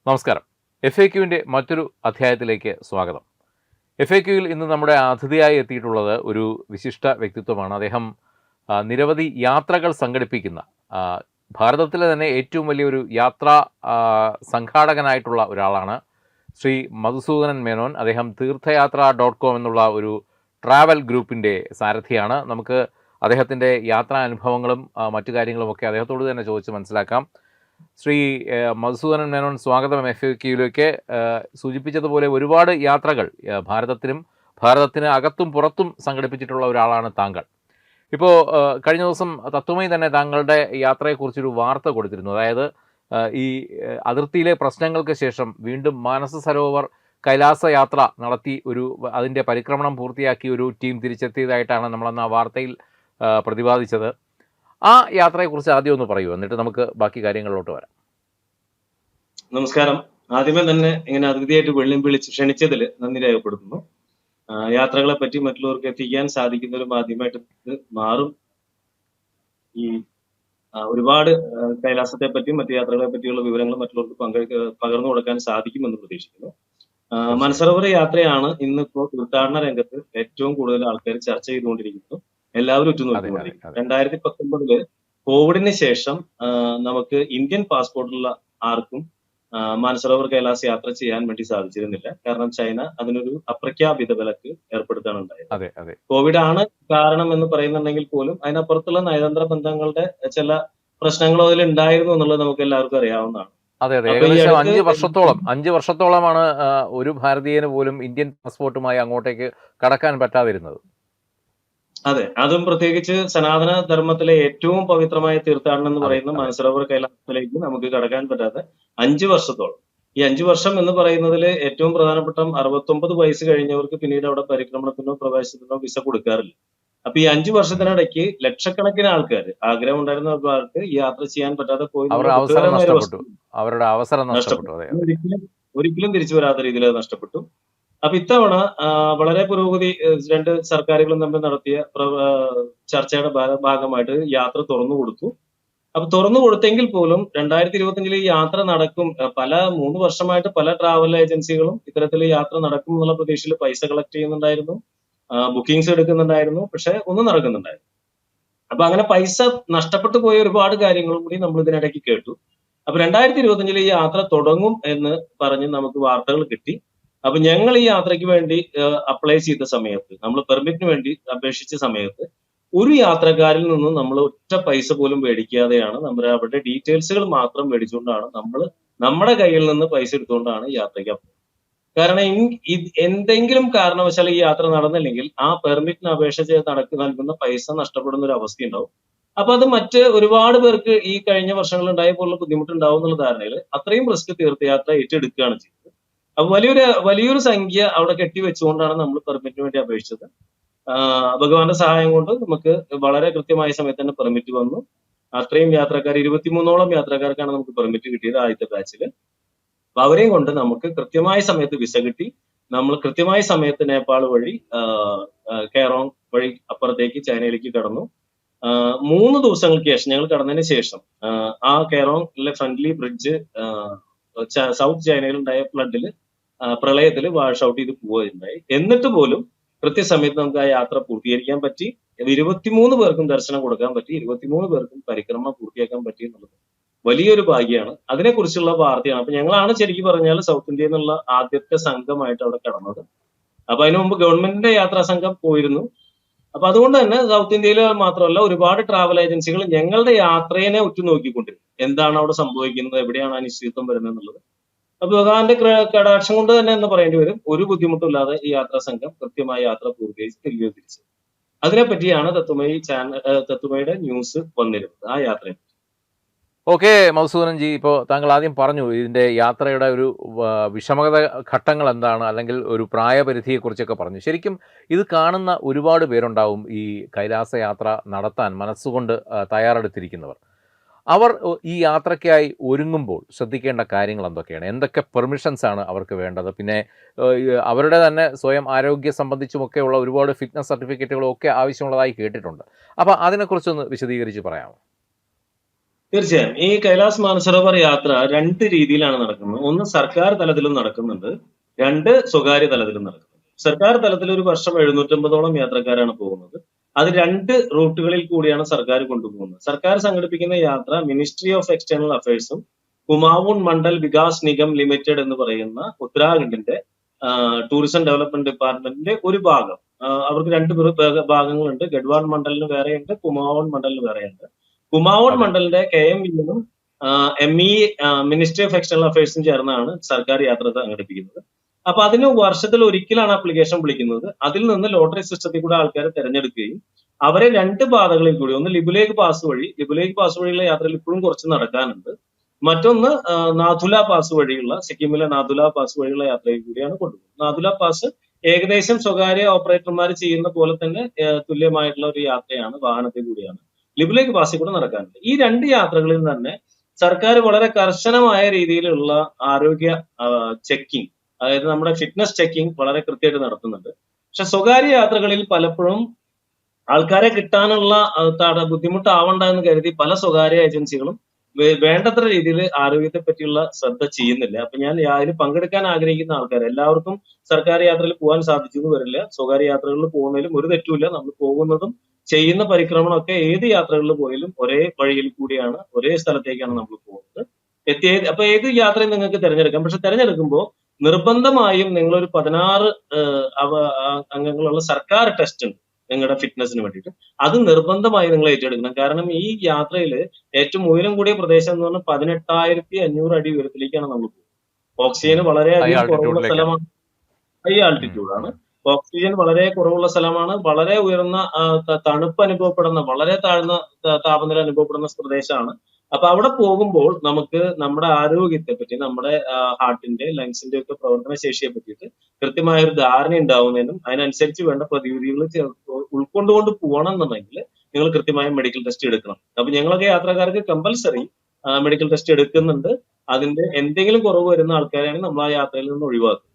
നമസ്കാരം. FAQവിൻ്റെ മറ്റൊരു അധ്യായത്തിലേക്ക് സ്വാഗതം. FAQവിൽ ഇന്ന് നമ്മുടെ അതിഥിയായി എത്തിയിട്ടുള്ളത് ഒരു വിശിഷ്ട വ്യക്തിത്വമാണ്. അദ്ദേഹം നിരവധി യാത്രകൾ സംഘടിപ്പിക്കുന്ന ഭാരതത്തിലെ തന്നെ ഏറ്റവും വലിയൊരു യാത്രാ സംഘാടകനായിട്ടുള്ള ഒരാളാണ് ശ്രീ മധുസൂദനൻ മേനോൻ. അദ്ദേഹം തീർത്ഥയാത്ര.com എന്നുള്ള ഒരു ട്രാവൽ ഗ്രൂപ്പിൻ്റെ സാരഥിയാണ്. നമുക്ക് അദ്ദേഹത്തിൻ്റെ യാത്രാ അനുഭവങ്ങളും മറ്റു കാര്യങ്ങളുമൊക്കെ അദ്ദേഹത്തോട് തന്നെ ചോദിച്ച് മനസ്സിലാക്കാം. ശ്രീ മധുസൂദനൻ മേനോൻ, സ്വാഗതം FAQയിലേക്ക്. സൂചിപ്പിച്ചതുപോലെ ഒരുപാട് യാത്രകൾ ഭാരതത്തിന് അകത്തും പുറത്തും സംഘടിപ്പിച്ചിട്ടുള്ള ഒരാളാണ് താങ്കൾ. ഇപ്പോൾ കഴിഞ്ഞ ദിവസം തത്വമയി തന്നെ താങ്കളുടെ യാത്രയെക്കുറിച്ചൊരു വാർത്ത കൊടുത്തിരുന്നു. അതായത് ഈ അതിർത്തിയിലെ പ്രശ്നങ്ങൾക്ക് ശേഷം വീണ്ടും മാനസ സരോവർ കൈലാസ യാത്ര നടത്തി അതിൻ്റെ പരിക്രമണം പൂർത്തിയാക്കി ഒരു ടീം തിരിച്ചെത്തിയതായിട്ടാണ് നമ്മളന്ന് ആ വാർത്തയിൽ പ്രതിപാദിച്ചത്. ആ യാത്രയെക്കുറിച്ച് ആദ്യം ഒന്ന് പറയൂ, എന്നിട്ട് നമുക്ക് ബാക്കി കാര്യങ്ങളിലോട്ട് വരാം. നമസ്കാരം. ആദ്യമേ തന്നെ ഇങ്ങനെ അതിഥിയായിട്ട് വിളിച്ച് ക്ഷണിച്ചതിൽ നന്ദി രേഖപ്പെടുത്തുന്നു. യാത്രകളെ പറ്റി മറ്റുള്ളവർക്ക് എത്തിക്കാൻ സാധിക്കുന്ന ഒരു മാധ്യമമായിട്ട് മാറും. ഈ ഒരുപാട് കൈലാസത്തെ പറ്റിയും മറ്റു യാത്രകളെ പറ്റിയുള്ള വിവരങ്ങൾ മറ്റുള്ളവർക്ക് പകർന്നു കൊടുക്കാൻ സാധിക്കുമെന്ന് പ്രതീക്ഷിക്കുന്നു. മാനസരോവർ യാത്രയാണ് ഇന്നിപ്പോ തീർത്ഥാടന രംഗത്ത് ഏറ്റവും കൂടുതൽ ആൾക്കാർ ചർച്ച ചെയ്തുകൊണ്ടിരിക്കുന്നു, എല്ലാവരും ഉറ്റുനോക്കിക്കൊണ്ടിരിക്കുന്നു. 2019 കോവിഡിന് ശേഷം നമുക്ക് ഇന്ത്യൻ പാസ്പോർട്ടുള്ള ആർക്കും മാനസരോവർ കൈലാസ് യാത്ര ചെയ്യാൻ വേണ്ടി സാധിച്ചിരുന്നില്ല. കാരണം ചൈന അതിനൊരു അപ്രഖ്യാപിത വിലക്ക് ഏർപ്പെടുത്താനുണ്ടായത്. കോവിഡ് ആണ് കാരണം എന്ന് പറയുന്നുണ്ടെങ്കിൽ പോലും അതിനപ്പുറത്തുള്ള നയതന്ത്ര ബന്ധങ്ങളുടെ ചില പ്രശ്നങ്ങൾ അതിൽ ഉണ്ടായിരുന്നു എന്നുള്ളത് നമുക്ക് എല്ലാവർക്കും അറിയാവുന്നതാണ്. ഏകദേശം 5 വർഷത്തോളമാണ് ഒരു ഭാരതീയന് പോലും ഇന്ത്യൻ പാസ്പോർട്ടുമായി അങ്ങോട്ടേക്ക് കടക്കാൻ പറ്റാതിരുന്നത്. അതെ, അതും പ്രത്യേകിച്ച് സനാതന ധർമ്മത്തിലെ ഏറ്റവും പവിത്രമായ തീർത്ഥാടനം എന്ന് പറയുന്ന മാനസരോവർ കൈലാസത്തിലേക്ക് നമുക്ക് കടക്കാൻ പറ്റാതെ 5 വർഷത്തോളം. ഈ 5 വർഷം എന്ന് പറയുന്നതിൽ ഏറ്റവും പ്രധാനപ്പെട്ട 69 വയസ്സ് കഴിഞ്ഞവർക്ക് പിന്നീട് അവിടെ പരിക്രമണത്തിനോ പ്രവേശനത്തിനോ വിസ കൊടുക്കാറില്ല. അപ്പൊ ഈ 5 വർഷത്തിനിടയ്ക്ക് ലക്ഷക്കണക്കിന് ആൾക്കാർ ആഗ്രഹം ഉണ്ടായിരുന്നവർക്ക് ഈ യാത്ര ചെയ്യാൻ പറ്റാതെ പോയി, ഒരിക്കലും തിരിച്ചു വരാത്ത രീതിയിൽ അത് നഷ്ടപ്പെട്ടു. അപ്പൊ ഇത്തവണ വളരെ പുരോഗതി രണ്ട് സർക്കാരുകളും തമ്മിൽ നടത്തിയ ചർച്ചയുടെ ഭാഗമായിട്ട് യാത്ര തുറന്നു കൊടുത്തു. അപ്പൊ തുറന്നു കൊടുത്തെങ്കിൽ പോലും 2025 ഈ യാത്ര നടക്കും, 3 വർഷമായിട്ട് പല ട്രാവൽ ഏജൻസികളും ഇത്തരത്തിൽ യാത്ര നടക്കും എന്നുള്ള പ്രതീക്ഷയിൽ പൈസ കളക്ട് ചെയ്യുന്നുണ്ടായിരുന്നു, ബുക്കിംഗ്സ് എടുക്കുന്നുണ്ടായിരുന്നു, പക്ഷെ ഒന്നും നടക്കുന്നുണ്ടായിരുന്നു. അപ്പൊ അങ്ങനെ പൈസ നഷ്ടപ്പെട്ടു പോയ ഒരുപാട് കാര്യങ്ങളും കൂടി നമ്മൾ ഇതിനിടയ്ക്ക് കേട്ടു. അപ്പൊ 2025 ഈ യാത്ര തുടങ്ങും എന്ന് പറഞ്ഞ് നമുക്ക് വാർത്തകൾ കിട്ടി. അപ്പൊ ഞങ്ങൾ ഈ യാത്രയ്ക്ക് വേണ്ടി അപ്ലൈ ചെയ്ത സമയത്ത്, നമ്മൾ പെർമിറ്റിന് വേണ്ടി അപേക്ഷിച്ച സമയത്ത് ഒരു യാത്രക്കാരിൽ നിന്നും നമ്മൾ ഒറ്റ പൈസ പോലും മേടിക്കാതെയാണ്, അവരുടെ ഡീറ്റെയിൽസുകൾ മാത്രം മേടിച്ചുകൊണ്ടാണ് നമ്മുടെ കയ്യിൽ നിന്ന് പൈസ എടുത്തുകൊണ്ടാണ് യാത്രയ്ക്ക് അപ്ലൈ. കാരണം എന്തെങ്കിലും കാരണവശാൽ ഈ യാത്ര നടന്നില്ലെങ്കിൽ ആ പെർമിറ്റിന് അപേക്ഷ നൽകുന്ന പൈസ നഷ്ടപ്പെടുന്ന ഒരു അവസ്ഥ ഉണ്ടാവും. അപ്പൊ അത് മറ്റ് ഒരുപാട് പേർക്ക് ഈ കഴിഞ്ഞ വർഷങ്ങളിൽ ഉണ്ടായ പോലുള്ള ബുദ്ധിമുട്ടുണ്ടാവും എന്നുള്ള ധാരണയിൽ അത്രയും റിസ്ക് തീർത്ഥയാത്ര ഏറ്റെടുക്കുകയാണ് ചെയ്തത്. അപ്പൊ വലിയൊരു സംഖ്യ അവിടെ കെട്ടിവെച്ചുകൊണ്ടാണ് നമ്മൾ പെർമിറ്റിന് വേണ്ടി അപേക്ഷിച്ചത്. ഭഗവാന്റെ സഹായം കൊണ്ട് നമുക്ക് വളരെ കൃത്യമായ സമയത്ത് തന്നെ പെർമിറ്റ് വന്നു. അത്രയും യാത്രക്കാർ, 23ഓളം യാത്രക്കാർക്കാണ് നമുക്ക് പെർമിറ്റ് കിട്ടിയത് ആദ്യത്തെ ബാച്ചിൽ. അപ്പൊ അവരെയും കൊണ്ട് നമുക്ക് കൃത്യമായ സമയത്ത് വിസ കിട്ടി. നമ്മൾ കൃത്യമായ സമയത്ത് നേപ്പാൾ വഴി കേറോങ് വഴി അപ്പുറത്തേക്ക് ചൈനയിലേക്ക് കടന്നു. 3 ദിവസങ്ങൾക്ക് ശേഷം, ഞങ്ങൾ കടന്നതിന് ശേഷം ആ കേറോങ്ങിലെ ഫ്രണ്ട്ലി ബ്രിഡ്ജ് സൗത്ത് ചൈനയിൽ ഉണ്ടായ ഫ്ലഡിൽ, പ്രളയത്തിൽ വാഷ് ഔട്ട് ചെയ്ത് പോവുകയുണ്ടായി. എന്നിട്ട് പോലും കൃത്യസമയത്ത് നമുക്ക് ആ യാത്ര പൂർത്തീകരിക്കാൻ പറ്റി. 23 പേർക്കും ദർശനം കൊടുക്കാൻ പറ്റി, 23 പേർക്കും പരിക്രമണം പൂർത്തിയാക്കാൻ പറ്റി എന്നുള്ളത് വലിയൊരു ഭാഗ്യമാണ്. അതിനെക്കുറിച്ചുള്ള വാർത്തയാണ്. അപ്പൊ ഞങ്ങളാണ് ശരിക്കും പറഞ്ഞാൽ സൗത്ത് ഇന്ത്യയിൽ നിന്നുള്ള ആദ്യത്തെ സംഘമായിട്ട് അവിടെ കടന്നത്. അപ്പൊ അതിനു മുമ്പ് ഗവൺമെന്റിന്റെ യാത്രാ സംഘം പോയിരുന്നു. അപ്പൊ അതുകൊണ്ട് തന്നെ സൗത്ത് ഇന്ത്യയിൽ മാത്രമല്ല ഒരുപാട് ട്രാവൽ ഏജൻസികൾ ഞങ്ങളുടെ യാത്രയെ ഉറ്റുനോക്കിക്കൊണ്ടിരുന്നു, എന്താണ് അവിടെ സംഭവിക്കുന്നത്, എവിടെയാണ് അനിശ്ചിതത്വം വരുന്നത് എന്നുള്ളത്. അപ്പൊ ഭഗവാന്റെ കടാക്ഷം കൊണ്ട് തന്നെ എന്ന് പറയേണ്ടി വരും, ഒരു ബുദ്ധിമുട്ടില്ലാതെ ഈ യാത്രാ സംഘം കൃത്യമായ യാത്ര പൂർത്തീകരിച്ച് തിരികെ തിരിച്ചു. അതിനെപ്പറ്റിയാണ് തത്വമയുടെ ന്യൂസ് വന്നിരുന്നത്, ആ യാത്രയെ. ഓക്കെ മധുസൂദനൻ ജി, ഇപ്പോൾ താങ്കൾ ആദ്യം പറഞ്ഞു ഇതിൻ്റെ യാത്രയുടെ ഒരു വിഷമത ഘട്ടങ്ങൾ എന്താണ്, അല്ലെങ്കിൽ ഒരു പ്രായപരിധിയെക്കുറിച്ചൊക്കെ പറഞ്ഞു. ശരിക്കും ഇത് കാണുന്ന ഒരുപാട് പേരുണ്ടാവും ഈ കൈലാസ യാത്ര നടത്താൻ മനസ്സുകൊണ്ട് തയ്യാറെടുത്തിരിക്കുന്നവർ. അവർ ഈ യാത്രയ്ക്കായി ഒരുങ്ങുമ്പോൾ ശ്രദ്ധിക്കേണ്ട കാര്യങ്ങൾ എന്തൊക്കെയാണ്? എന്തൊക്കെ പെർമിഷൻസ് ആണ് അവർക്ക് വേണ്ടത്? പിന്നെ അവരുടെ തന്നെ സ്വയം ആരോഗ്യം സംബന്ധിച്ചുമൊക്കെയുള്ള ഒരുപാട് ഫിറ്റ്നസ് സർട്ടിഫിക്കറ്റുകളും ഒക്കെ ആവശ്യമുള്ളതായി കേട്ടിട്ടുണ്ട്. അപ്പോൾ അതിനെക്കുറിച്ചൊന്ന് വിശദീകരിച്ച് പറയാമോ? തീർച്ചയായും ഈ കൈലാസ് മാനസരോവർ യാത്ര രണ്ട് രീതിയിലാണ് നടക്കുന്നത്. ഒന്ന് സർക്കാർ തലത്തിലും നടക്കുന്നുണ്ട്, രണ്ട് സ്വകാര്യ തലത്തിലും നടക്കുന്നുണ്ട്. സർക്കാർ തലത്തിൽ ഒരു വർഷം 750ഓളം യാത്രക്കാരാണ് പോകുന്നത്. അത് രണ്ട് റൂട്ടുകളിൽ കൂടിയാണ് സർക്കാർ കൊണ്ടുപോകുന്നത്. സർക്കാർ സംഘടിപ്പിക്കുന്ന യാത്ര മിനിസ്ട്രി ഓഫ് എക്സ്റ്റേണൽ അഫയേഴ്സും കുമാവൂൺ മണ്ഡൽ വികാസ് നിഗം ലിമിറ്റഡ് എന്ന് പറയുന്ന ഉത്തരാഖണ്ഡിന്റെ ടൂറിസം ഡെവലപ്മെന്റ് ഡിപ്പാർട്ട്മെന്റിന്റെ ഒരു ഭാഗം. അവർക്ക് രണ്ട് ഭാഗങ്ങളുണ്ട്. ഗഡ്വാൾ മണ്ഡലിന് വേറെയുണ്ട്, കുമാവൂൺ മണ്ഡലിന് വേറെയുണ്ട്. കുമാവൂൺ അതെ. മണ്ഡലിന്റെ KMVനും ME മിനിസ്ട്രി ഓഫ് എക്സ്റ്റേണൽ അഫയേഴ്സും ചേർന്നാണ് സർക്കാർ യാത്ര സംഘടിപ്പിക്കുന്നത്. അപ്പൊ അതിന് വർഷത്തിൽ ഒരിക്കലാണ് ആപ്ലിക്കേഷൻ വിളിക്കുന്നത്. അതിൽ നിന്ന് ലോട്ടറി സിസ്റ്റത്തിൽ കൂടെ ആൾക്കാരെ തെരഞ്ഞെടുക്കുകയും അവരെ രണ്ട് പാതകളിൽ കൂടി, ഒന്ന് ലിബുലേഖ് പാസ് വഴിയുള്ള യാത്രയിൽ ഇപ്പോഴും കുറച്ച് നടക്കാനുണ്ട്. മറ്റൊന്ന് നാഥുല പാസ് വഴിയുള്ള, സിക്കിമിലെ നാഥുല പാസ് വഴിയുള്ള യാത്രയിൽ കൂടിയാണ് കൊണ്ടുപോകുന്നത്. നാഥുല പാസ് ഏകദേശം സ്വകാര്യ ഓപ്പറേറ്റർമാർ ചെയ്യുന്ന പോലെ തന്നെ തുല്യമായിട്ടുള്ള ഒരു യാത്രയാണ്, വാഹനത്തിൽ കൂടിയാണ്. ലിബുലേഖ് പാസിൽ കൂടെ നടക്കാനുണ്ട്. ഈ രണ്ട് യാത്രകളിൽ തന്നെ സർക്കാർ വളരെ കർശനമായ രീതിയിലുള്ള ആരോഗ്യ ചെക്കിംഗ്, അതായത് നമ്മുടെ ഫിറ്റ്നസ് ചെക്കിംഗ് വളരെ കൃത്യമായിട്ട് നടത്തുന്നുണ്ട്. പക്ഷെ സ്വകാര്യ യാത്രകളിൽ പലപ്പോഴും ആൾക്കാരെ കിട്ടാനുള്ള ബുദ്ധിമുട്ടാവണ്ട എന്ന് കരുതി പല സ്വകാര്യ ഏജൻസികളും വേണ്ടത്ര രീതിയിൽ ആരോഗ്യത്തെ പറ്റിയുള്ള ശ്രദ്ധ ചെയ്യുന്നില്ല. അപ്പൊ ഞാൻ അതിൽ പങ്കെടുക്കാൻ ആഗ്രഹിക്കുന്ന ആൾക്കാർ എല്ലാവർക്കും സർക്കാർ യാത്രയിൽ പോകാൻ സാധിച്ചു എന്ന് വരില്ല. സ്വകാര്യ യാത്രകളിൽ പോകുന്നതിലും ഒരു തെറ്റുമില്ല. നമ്മൾ പോകുന്നതും ചെയ്യുന്ന പരിക്രമണമൊക്കെ ഏത് യാത്രകളിൽ പോയാലും ഒരേ വഴിയിൽ കൂടിയാണ്, ഒരേ സ്ഥലത്തേക്കാണ് നമ്മൾ പോകുന്നത്. അപ്പൊ ഏത് യാത്രയും നിങ്ങൾക്ക് തിരഞ്ഞെടുക്കാം. പക്ഷെ തിരഞ്ഞെടുക്കുമ്പോൾ നിർബന്ധമായും നിങ്ങളൊരു 16 അംഗങ്ങളുള്ള സർക്കാർ ടെസ്റ്റ് ഉണ്ട് നിങ്ങളുടെ ഫിറ്റ്നസിന് വേണ്ടിയിട്ട്. അത് നിർബന്ധമായി നിങ്ങൾ ഏറ്റെടുക്കണം. കാരണം ഈ യാത്രയിൽ ഏറ്റവും ഉയരം കൂടിയ പ്രദേശം എന്ന് പറഞ്ഞാൽ 18,500 അടി ഉയരത്തിലേക്കാണ് നമ്മൾ പോകുന്നത്. ഓക്സിജന് ഹൈ വളരെയധികം കുറവുള്ള ആൾട്ടിറ്റ്യൂഡിലേക്കാണ്. സ്ഥലമാണ്. ഹൈ ആൾട്ടിറ്റ്യൂഡ് ആണ്. ഓക്സിജൻ വളരെ കുറവുള്ള സ്ഥലമാണ്. വളരെ ഉയർന്ന തണുപ്പ് അനുഭവപ്പെടുന്ന, വളരെ താഴ്ന്ന താപനില അനുഭവപ്പെടുന്ന പ്രദേശമാണ്. അപ്പൊ അവിടെ പോകുമ്പോൾ നമുക്ക് നമ്മുടെ ആരോഗ്യത്തെ പറ്റി, നമ്മുടെ ഹാർട്ടിന്റെ, ലങ്സിന്റെ ഒക്കെ പ്രവർത്തന ശേഷിയെ പറ്റിയിട്ട് കൃത്യമായ ഒരു ധാരണ ഉണ്ടാവുന്നതിനും അതിനനുസരിച്ച് വേണ്ട പ്രതിവിധികൾ ഉൾക്കൊണ്ടുകൊണ്ട് പോകണം എന്നുണ്ടെങ്കിൽ നിങ്ങൾ കൃത്യമായ മെഡിക്കൽ ടെസ്റ്റ് എടുക്കണം. അപ്പൊ ഞങ്ങളൊക്കെ യാത്രക്കാർക്ക് കമ്പൽസറി മെഡിക്കൽ ടെസ്റ്റ് എടുക്കുന്നുണ്ട്. അതിന്റെ എന്തെങ്കിലും കുറവ് വരുന്ന ആൾക്കാരാണെങ്കിൽ നമ്മൾ ആ യാത്രയിൽ നിന്ന് ഒഴിവാക്കും.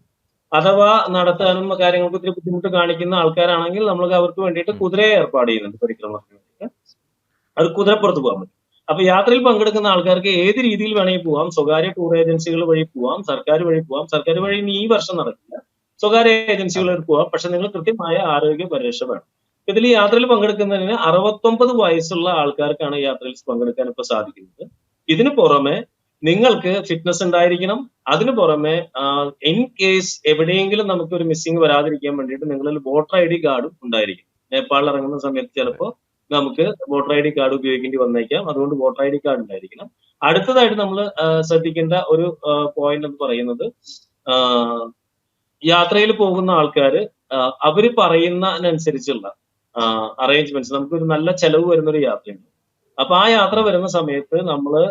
അഥവാ നടത്താനും കാര്യങ്ങൾക്ക് ഇത്തിരി ബുദ്ധിമുട്ട് കാണിക്കുന്ന ആൾക്കാരാണെങ്കിൽ നമ്മൾ അവർക്ക് വേണ്ടിയിട്ട് കുതിരയെ ഏർപ്പാട് ചെയ്യുന്നുണ്ട് പരിക്രമണത്തിന് വേണ്ടിയിട്ട്. അത് കുതിരപ്പുറത്ത് പോകാൻ പറ്റും. അപ്പൊ യാത്രയിൽ പങ്കെടുക്കുന്ന ആൾക്കാർക്ക് ഏത് രീതിയിൽ വേണമെങ്കിൽ പോവാം. സ്വകാര്യ ടൂർ ഏജൻസികൾ വഴി പോവാം, സർക്കാർ വഴി പോവാം. സർക്കാർ വഴി ഇനി ഈ വർഷം നടക്കില്ല, സ്വകാര്യ ഏജൻസികൾ അതെ. വഴി പോവാം. പക്ഷെ നിങ്ങൾ കൃത്യമായ ആരോഗ്യ പരിരക്ഷ വേണം. ഇതിൽ ഈ യാത്രയിൽ പങ്കെടുക്കുന്നതിന് 69 വയസ്സുള്ള ആൾക്കാർക്കാണ് ഈ യാത്രയിൽ പങ്കെടുക്കാൻ ഇപ്പൊ സാധിക്കുന്നത്. ഇതിനു പുറമെ നിങ്ങൾക്ക് ഫിറ്റ്നസ് ഉണ്ടായിരിക്കണം. അതിനു പുറമെ ഇൻ കേസ് എവിടെയെങ്കിലും നമുക്ക് ഒരു മിസ്സിംഗ് വരാതിരിക്കാൻ വേണ്ടിയിട്ട് നിങ്ങളിൽ വോട്ടർ ID കാർഡും ഉണ്ടായിരിക്കും. നേപ്പാളിൽ ഇറങ്ങുന്ന സമയത്ത് ചിലപ്പോൾ നമുക്ക് വോട്ടർ ID കാർഡ് ഉപയോഗിക്കേണ്ടി വന്നേക്കാം. അതുകൊണ്ട് വോട്ടർ ID കാർഡ് ഉണ്ടായിരിക്കണം. അടുത്തതായിട്ട് നമ്മൾ ശ്രദ്ധിക്കേണ്ട ഒരു പോയിന്റ് എന്ന് പറയുന്നത്, യാത്രയിൽ പോകുന്ന ആൾക്കാര് അവര് പറയുന്നതിനനുസരിച്ചുള്ള അറേഞ്ച്മെന്റ്സ്, നമുക്കൊരു നല്ല ചെലവ് വരുന്ന ഒരു യാത്രയുണ്ട്. അപ്പൊ ആ യാത്ര വരുന്ന സമയത്ത് നമ്മള്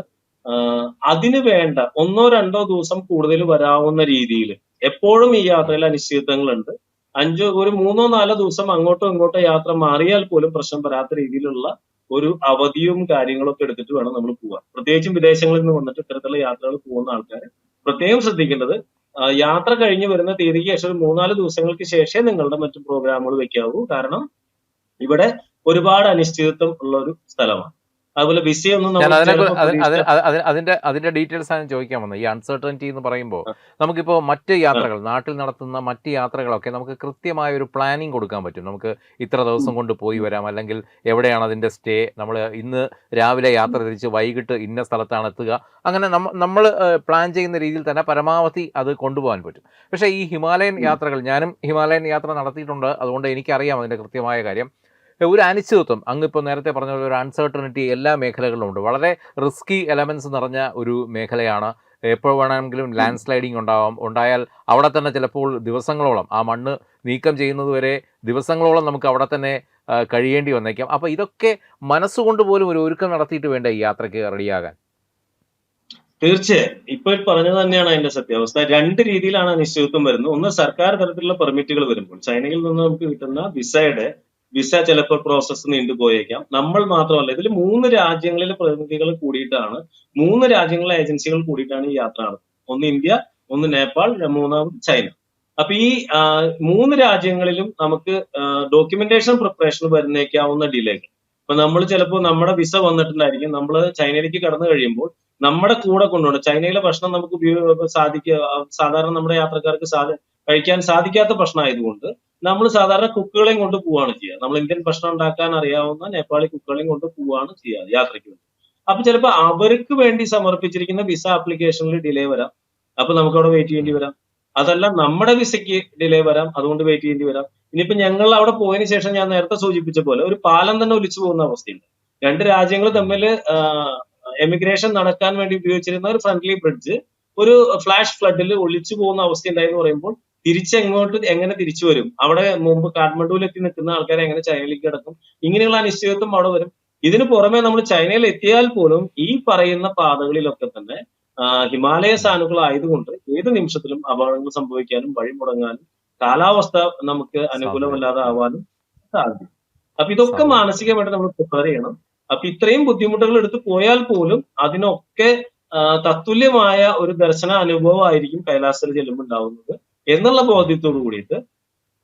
അതിന് വേണ്ട 1-2 ദിവസം കൂടുതൽ വരാവുന്ന രീതിയിൽ, എപ്പോഴും ഈ യാത്രയിൽ അനിശ്ചിതത്വങ്ങളുണ്ട്. ഒരു 3-4 ദിവസം അങ്ങോട്ടോ ഇങ്ങോട്ടോ യാത്ര മാറിയാൽ പോലും പ്രശ്നം വരാത്ത രീതിയിലുള്ള ഒരു അവധിയും കാര്യങ്ങളൊക്കെ എടുത്തിട്ട് വേണം നമ്മൾ പോവാൻ. പ്രത്യേകിച്ചും വിദേശങ്ങളിൽ നിന്ന് വന്നിട്ട് ഇത്തരത്തിലുള്ള യാത്രകൾ പോകുന്ന ആൾക്കാർ പ്രത്യേകം ശ്രദ്ധിക്കേണ്ടത്, യാത്ര കഴിഞ്ഞ് വരുന്ന തീയതിക്ക് ശേഷം ഒരു 3-4 ദിവസങ്ങൾക്ക് ശേഷമേ നിങ്ങളുടെ മറ്റു പ്രോഗ്രാമുകൾ വെക്കാവൂ. കാരണം ഇവിടെ ഒരുപാട് അനിശ്ചിതത്വം ഉള്ള ഒരു സ്ഥലമാണ്. അതുപോലെ വിസയൊന്നും ഞാൻ നമ്മൾ അതിനെ ചിലപ്പോൾ അതിന്റെ ഡീറ്റെയിൽസ് ആണ് ചോദിക്കാൻ വന്നത്. ഈ അൺസർട്ടനിറ്റി എന്ന് പറയുമ്പോൾ ആ, നമുക്കിപ്പോൾ മറ്റ് ആ, യാത്രകൾ, നാട്ടിൽ നടത്തുന്ന മറ്റ് യാത്രകളൊക്കെ നമുക്ക് കൃത്യമായ ഒരു പ്ലാനിങ് കൊടുക്കാൻ പറ്റും. നമുക്ക് ഇത്ര ദിവസം ഉം, കൊണ്ട് പോയി ഉം, വരാം, അല്ലെങ്കിൽ എവിടെയാണ് അതിൻ്റെ സ്റ്റേ, നമ്മൾ ഇന്ന് രാവിലെ യാത്ര ഉം, തിരിച്ച് വൈകിട്ട് ഇന്ന സ്ഥലത്താണ് എത്തുക, അങ്ങനെ നമ്മൾ പ്ലാൻ ചെയ്യുന്ന രീതിയിൽ തന്നെ പരമാവധി അത് കൊണ്ടുപോകാൻ പറ്റും. പക്ഷേ ഈ ഹിമാലയൻ ഉം. യാത്രകൾ, ഞാനും ഹിമാലയൻ യാത്ര നടത്തിയിട്ടുണ്ട്, അതുകൊണ്ട് എനിക്കറിയാം അതിൻ്റെ കൃത്യമായ കാര്യം. ഒരു അനിശ്ചിതത്വം, അങ്ങിപ്പോൾ നേരത്തെ പറഞ്ഞ പോലെ ഒരു അൺസർട്ടനിറ്റി എല്ലാ മേഖലകളിലും ഉണ്ട്. വളരെ റിസ്കി എലമെൻറ്റ്സ് നിറഞ്ഞ ഒരു മേഖലയാണ്. എപ്പോൾ വേണമെങ്കിലും ഉം. ലാൻഡ് സ്ലൈഡിങ് ഉണ്ടായാൽ അവിടെ തന്നെ ചിലപ്പോൾ ദിവസങ്ങളോളം, ആ മണ്ണ് നീക്കം ചെയ്യുന്നത് വരെ ദിവസങ്ങളോളം നമുക്ക് അവിടെ തന്നെ കഴിയേണ്ടി വന്നേക്കാം. അപ്പോൾ ഇതൊക്കെ മനസ്സുകൊണ്ട് പോലും ഒരു ഒരുക്കം നടത്തിയിട്ട് വേണ്ട ഈ യാത്രയ്ക്ക് റെഡിയാകാൻ. തീർച്ചയായും ഇപ്പൊ പറഞ്ഞത് തന്നെയാണ് അതിന്റെ സത്യാവസ്ഥ. രണ്ട് രീതിയിലാണ് അനിശ്ചിതത്വം വരുന്നത്. ഒന്ന്, സർക്കാർ തലത്തിലുള്ള പെർമിറ്റുകൾ വരുമ്പോൾ ചൈനയിൽ നിന്ന് നമുക്ക് കിട്ടുന്ന വിസ ചിലപ്പോൾ പ്രോസസ്സ് നീണ്ടുപോയേക്കാം. നമ്മൾ മാത്രമല്ല, ഇതിൽ 3 രാജ്യങ്ങളിലെ പ്രതിനിധികൾ കൂടിയിട്ടാണ്, 3 രാജ്യങ്ങളിലെ ഏജൻസികൾ കൂടിയിട്ടാണ് ഈ യാത്ര നടത്തുന്നത്. ഒന്ന് ഇന്ത്യ, ഒന്ന് നേപ്പാൾ, മൂന്നാമത് ചൈന. അപ്പൊ ഈ 3 രാജ്യങ്ങളിലും നമുക്ക് ഡോക്യുമെന്റേഷൻ പ്രിപ്പറേഷൻ വരുന്നേക്കാവുന്ന ഡിലേകൾ. അപ്പൊ നമ്മൾ ചിലപ്പോൾ നമ്മുടെ വിസ വന്നിട്ടുണ്ടായിരിക്കും, നമ്മൾ ചൈനയിലേക്ക് കടന്നു കഴിയുമ്പോൾ നമ്മുടെ കൂടെ കൊണ്ടുപോകണം. ചൈനയിലെ ഭക്ഷണം നമുക്ക് സാധാരണ നമ്മുടെ യാത്രക്കാർക്ക് കഴിക്കാൻ സാധിക്കാത്ത ഭക്ഷണം ആയതുകൊണ്ട് നമ്മൾ സാധാരണ കുക്കുകളെയും കൊണ്ട് പോവുകയാണ് ചെയ്യുക. നമ്മൾ ഇന്ത്യൻ ഭക്ഷണം ഉണ്ടാക്കാൻ അറിയാവുന്ന നേപ്പാളി കുക്കുകളെയും കൊണ്ട് പോവുകയാണ് ചെയ്യുക യാത്രയ്ക്ക് വേണ്ടി. അപ്പൊ ചിലപ്പോൾ അവർക്ക് വേണ്ടി സമർപ്പിച്ചിരിക്കുന്ന വിസ ആപ്ലിക്കേഷനിൽ ഡിലേ വരാം. അപ്പൊ നമുക്ക് അവിടെ വെയിറ്റ് ചെയ്യേണ്ടി വരാം. അതല്ല, നമ്മുടെ വിസയ്ക്ക് ഡിലേ വരാം, അതുകൊണ്ട് വെയിറ്റ് ചെയ്യേണ്ടി വരാം. ഇനിയിപ്പോ ഞങ്ങൾ അവിടെ പോയതിനു ശേഷം ഞാൻ നേരത്തെ സൂചിപ്പിച്ച പോലെ ഒരു പാലം തന്നെ ഒലിച്ചു പോകുന്ന അവസ്ഥയുണ്ട്. രണ്ട് രാജ്യങ്ങൾ തമ്മിൽ എമിഗ്രേഷൻ നടക്കാൻ വേണ്ടി ഉപയോഗിച്ചിരുന്ന ഒരു ഫ്രണ്ട്ലി ബ്രിഡ്ജ് ഒരു ഫ്ലാഷ് ഫ്ലഡിൽ ഒലിച്ചു പോകുന്ന അവസ്ഥ ഉണ്ടായെന്ന് പറയുമ്പോൾ തിരിച്ചെങ്ങോട്ട് എങ്ങനെ തിരിച്ചു വരും? അവിടെ മുമ്പ് കാഠ്മണ്ഡുവിൽ എത്തി നിൽക്കുന്ന ആൾക്കാരെ എങ്ങനെ ചൈനയിലേക്ക് കിടക്കും? ഇങ്ങനെയുള്ള അനിശ്ചിതത്വം അവിടെ വരും. ഇതിന് പുറമെ നമ്മൾ ചൈനയിൽ എത്തിയാൽ പോലും ഈ പറയുന്ന പാതകളിലൊക്കെ തന്നെ ഹിമാലയ സാനുക്കളായതുകൊണ്ട് ഏത് നിമിഷത്തിലും അപകടങ്ങൾ സംഭവിക്കാനും വഴി മുടങ്ങാനും കാലാവസ്ഥ നമുക്ക് അനുകൂലമല്ലാതെ ആവാനും സാധിക്കും. അപ്പൊ ഇതൊക്കെ മാനസികമായിട്ട് നമ്മൾ പ്രിപ്പയർ ചെയ്യണം. അപ്പൊ ഇത്രയും ബുദ്ധിമുട്ടുകൾ എടുത്ത് പോയാൽ പോലും അതിനൊക്കെ തത്തുല്യമായ ഒരു ദർശന അനുഭവമായിരിക്കും കൈലാസത്തിൽ ചെല്ലുമ്പോൾ ഉണ്ടാവുന്നത് എന്നുള്ള ബോധ്യത്തോടു കൂടിയിട്ട്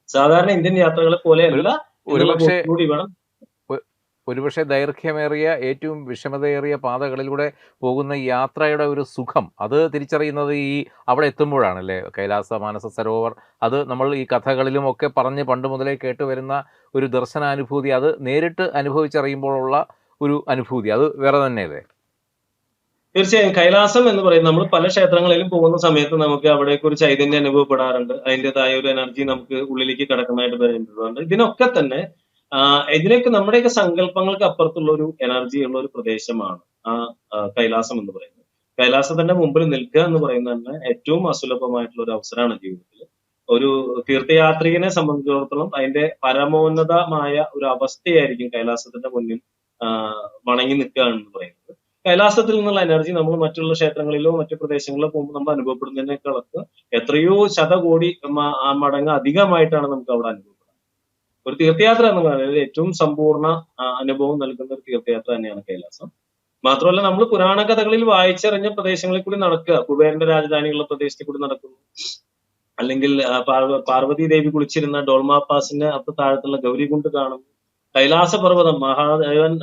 സാധാരണ ഇന്ത്യൻ യാത്രകളെ പോലെയല്ല കൂടി വേണം. ഒരുപക്ഷെ ദൈർഘ്യമേറിയ ഏറ്റവും വിഷമതയേറിയ പാതകളിലൂടെ പോകുന്ന യാത്രയുടെ ഒരു സുഖം അത് തിരിച്ചറിയുന്നത് ഈ അവിടെ എത്തുമ്പോഴാണല്ലേ. കൈലാസ മാനസ സരോവർ അത് നമ്മൾ ഈ കഥകളിലും ഒക്കെ പറഞ്ഞ് പണ്ട് മുതലേ കേട്ടുവരുന്ന ഒരു ദർശനാനുഭൂതി, അത് നേരിട്ട് അനുഭവിച്ചറിയുമ്പോഴുള്ള ഒരു അനുഭൂതി അത് വേറെ തന്നെയല്ലേ. തീർച്ചയായും കൈലാസം എന്ന് പറയുന്നത് നമ്മൾ പല ക്ഷേത്രങ്ങളിലും പോകുന്ന സമയത്ത് നമുക്ക് അവിടേക്ക് ഒരു ചൈതന്യം അനുഭവപ്പെടാറുണ്ട്. അതിൻ്റെതായ ഒരു എനർജി നമുക്ക് ഉള്ളിലേക്ക് കടക്കുന്നതായിട്ട് പറയുന്നുണ്ട്. ഇതിനൊക്കെ തന്നെ ഇതിനൊക്കെ നമ്മുടെയൊക്കെ സങ്കല്പങ്ങൾക്ക് അപ്പുറത്തുള്ള ഒരു എനർജി ഉള്ള ഒരു പ്രദേശമാണ് കൈലാസം എന്ന് പറയുന്നത്. കൈലാസത്തിന്റെ മുമ്പിൽ നിൽക്കുക എന്ന് പറയുന്നത് തന്നെ ഏറ്റവും അസുലഭമായിട്ടുള്ള ഒരു അവസരമാണ് ജീവിതത്തിൽ. ഒരു തീർത്ഥയാത്രികനെ സംബന്ധിച്ചിടത്തോളം അതിന്റെ പരമോന്നതമായ ഒരു അവസ്ഥയായിരിക്കും കൈലാസത്തിന്റെ മുന്നിൽ വണങ്ങി നിൽക്കുക എന്ന് പറയുന്നത്. കൈലാസത്തിൽ നിന്നുള്ള എനർജി നമ്മൾ മറ്റുള്ള ക്ഷേത്രങ്ങളിലോ മറ്റു പ്രദേശങ്ങളിലോ പോകുമ്പോൾ നമ്മൾ അനുഭവപ്പെടുന്നതിനേക്കാളൊക്കെ എത്രയോ ശതകോടി മടങ്ങ് അധികമായിട്ടാണ് നമുക്ക് അവിടെ അനുഭവപ്പെടുന്നത്. ഒരു തീർത്ഥയാത്ര എന്ന് പറയുന്നത് ഏറ്റവും സമ്പൂർണ്ണ അനുഭവം നൽകുന്ന ഒരു തീർത്ഥയാത്ര തന്നെയാണ് കൈലാസം. മാത്രമല്ല, നമ്മൾ പുരാണ കഥകളിൽ വായിച്ചറിഞ്ഞ പ്രദേശങ്ങളിൽ കൂടി നടക്കുക, കുബേരന്റെ രാജധാനിയുള്ള പ്രദേശത്തിൽ കൂടി നടക്കുന്നു, അല്ലെങ്കിൽ പാർവതി ദേവി കുളിച്ചിരുന്ന ഡോൾമാ പാസിന്റെ അപ്പുറത്ത് താഴത്തുള്ള ഗൗരികുണ്ട് കാണുന്നു, കൈലാസ പർവ്വതം മഹാദേവൻ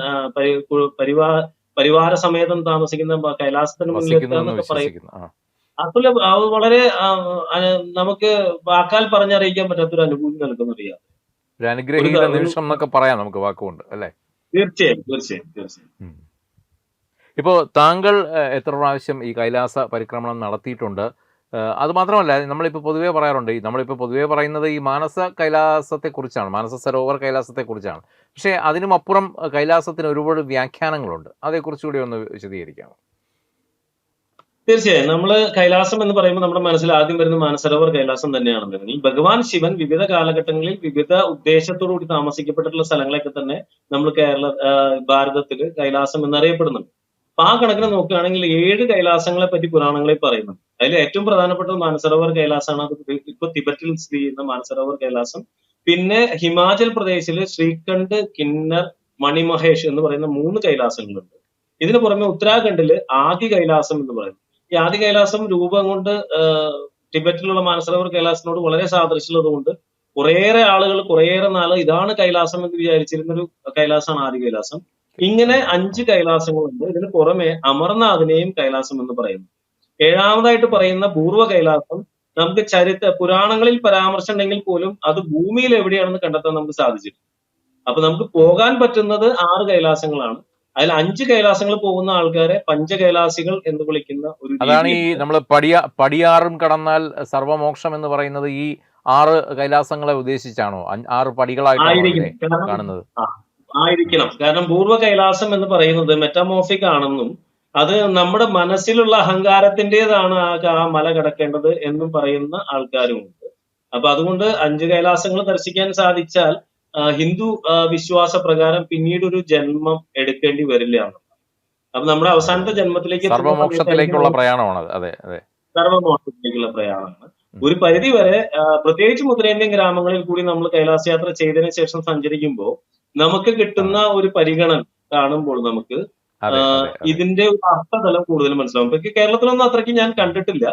പരിവാര സമേതം താമസിക്കുന്ന കൈലാസത്തിന് മുന്നിൽ പറയുന്നു. അതുപോലെ വളരെ നമുക്ക് വാക്കാൽ പറഞ്ഞറിയിക്കാൻ പറ്റാത്തൊരു അനുഭൂതി നൽകുന്ന ഒരു യാത്ര, ഒരു അനുഗ്രഹീത നിമിഷം എന്നൊക്കെ പറയാം നമുക്ക് വാക്കുകൊണ്ട് അല്ലേ. തീർച്ചയായും തീർച്ചയായും തീർച്ചയായും. ഇപ്പോൾ താങ്കൾ എത്ര പ്രാവശ്യം ഈ കൈലാസ പരിക്രമണം നടത്തിയിട്ടുണ്ട്? അത് മാത്രമല്ല, നമ്മളിപ്പോൾ പൊതുവേ പറയാറുണ്ട്, നമ്മളിപ്പോൾ പൊതുവേ പറയുന്നത് ഈ മാനസ കൈലാസത്തെക്കുറിച്ചാണ്, മാനസ സരോവർ കൈലാസത്തെക്കുറിച്ചാണ്. പക്ഷേ അതിനുമപ്പുറം കൈലാസത്തിന് ഒരുപാട് വ്യാഖ്യാനങ്ങളുണ്ട്. അതേക്കുറിച്ച് കൂടി ഒന്ന് വിശദീകരിക്കാം. തീർച്ചയായും നമ്മൾ കൈലാസം എന്ന് പറയുമ്പോൾ നമ്മുടെ മനസ്സിൽ ആദ്യം വരുന്ന മാനസരോവർ കൈലാസം തന്നെയാണെന്നുണ്ടെങ്കിൽ ഭഗവാൻ ശിവൻ വിവിധ കാലഘട്ടങ്ങളിൽ വിവിധ ഉദ്ദേശത്തോടുകൂടി താമസിക്കപ്പെട്ടിട്ടുള്ള സ്ഥലങ്ങളൊക്കെ തന്നെ നമ്മൾ ഭാരതത്തിൽ കൈലാസം എന്നറിയപ്പെടുന്നുണ്ട്. അപ്പൊ ആ കണക്കിന് നോക്കുകയാണെങ്കിൽ 7 കൈലാസങ്ങളെ പറ്റി പുരാണങ്ങളിൽ പറയുന്നുണ്ട്. അതിൽ ഏറ്റവും പ്രധാനപ്പെട്ടത് മാനസരോവർ കൈലാസമാണ്. അത് ഇപ്പൊ തിബറ്റിൽ സ്ഥിതി ചെയ്യുന്ന മാനസരോവർ കൈലാസം. പിന്നെ ഹിമാചൽ പ്രദേശില് ശ്രീഖണ്ഡ്, കിന്നർ, മണിമഹേഷ് എന്ന് പറയുന്ന 3 കൈലാസങ്ങളുണ്ട്. ഇതിന് പുറമെ ഉത്തരാഖണ്ഡില് ആദി കൈലാസം എന്ന് പറയുന്നത്. ഈ ആദി കൈലാസം രൂപം കൊണ്ട് ടിബറ്റിലുള്ള മാനസരോവർ കൈലാസത്തിനോട് വളരെ സാദൃശ്യമുള്ളത് കൊണ്ട് കുറേയേറെ ആളുകൾ കുറേയേറെ നാള് ഇതാണ് കൈലാസം എന്ന് വിചാരിച്ചിരുന്ന ഒരു കൈലാസമാണ് ആദി കൈലാസം. ഇങ്ങനെ 5 കൈലാസങ്ങളുണ്ട്. ഇതിന് പുറമെ അമർനാഥിനെയും കൈലാസം എന്ന് പറയുന്നു. 7ാമതായിട്ട് പറയുന്ന പൂർവ്വ കൈലാസം നമുക്ക് പുരാണങ്ങളിൽ പരാമർശം ഉണ്ടെങ്കിൽ പോലും അത് ഭൂമിയിൽ എവിടെയാണെന്ന് കണ്ടെത്താൻ നമുക്ക് സാധിച്ചിട്ടില്ല. അപ്പൊ നമുക്ക് പോകാൻ പറ്റുന്നത് 6 കൈലാസങ്ങളാണ്. അതിൽ 5 കൈലാസങ്ങൾ പോകുന്ന ആൾക്കാരെ പഞ്ചകൈലാസികൾ എന്ന് വിളിക്കുന്ന ഒരു, അതാണ് ഈ നമ്മൾ പടിയാറും കടന്നാൽ സർവമോക്ഷം എന്ന് പറയുന്നത് ഈ 6 കൈലാസങ്ങളെ ഉദ്ദേശിച്ചാണോ? 6 പടികളായിട്ടാണ് കാണുന്നത്? ആയിരിക്കണം. കാരണം പൂർവ്വ കൈലാസം എന്ന് പറയുന്നത് മെറ്റാമോർഫിക് ആണെന്നും അത് നമ്മുടെ മനസ്സിലുള്ള അഹങ്കാരത്തിൻ്റെതാണ് ആ മല കിടക്കേണ്ടത് എന്നും പറയുന്ന ആൾക്കാരുമുണ്ട്. അപ്പൊ അതുകൊണ്ട് 5 കൈലാസങ്ങൾ ദർശിക്കാൻ സാധിച്ചാൽ ഹിന്ദു വിശ്വാസ പ്രകാരം പിന്നീട് ഒരു ജന്മം എടുക്കേണ്ടി വരില്ല. അപ്പൊ നമ്മുടെ അവസാനത്തെ ജന്മത്തിലേക്ക് സർവമോക്ഷത്തിലേക്കുള്ള പ്രയാണമാണ്. അതെ അതെ, സർവമോക്ഷത്തിലേക്കുള്ള പ്രയാണമാണ്. ഒരു പരിധി വരെ പ്രത്യേകിച്ച് ഉത്തരേന്ത്യൻ ഗ്രാമങ്ങളിൽ കൂടി നമ്മൾ കൈലാസ യാത്ര ചെയ്തതിനു ശേഷം സഞ്ചരിക്കുമ്പോൾ നമുക്ക് കിട്ടുന്ന ഒരു പരിഗണന കാണുമ്പോൾ നമുക്ക് ഇതിന്റെ ഒരു അർത്ഥതലം കൂടുതൽ മനസ്സിലാവും. ഇപ്പൊ കേരളത്തിലൊന്നും അത്രയ്ക്ക് ഞാൻ കണ്ടിട്ടില്ല.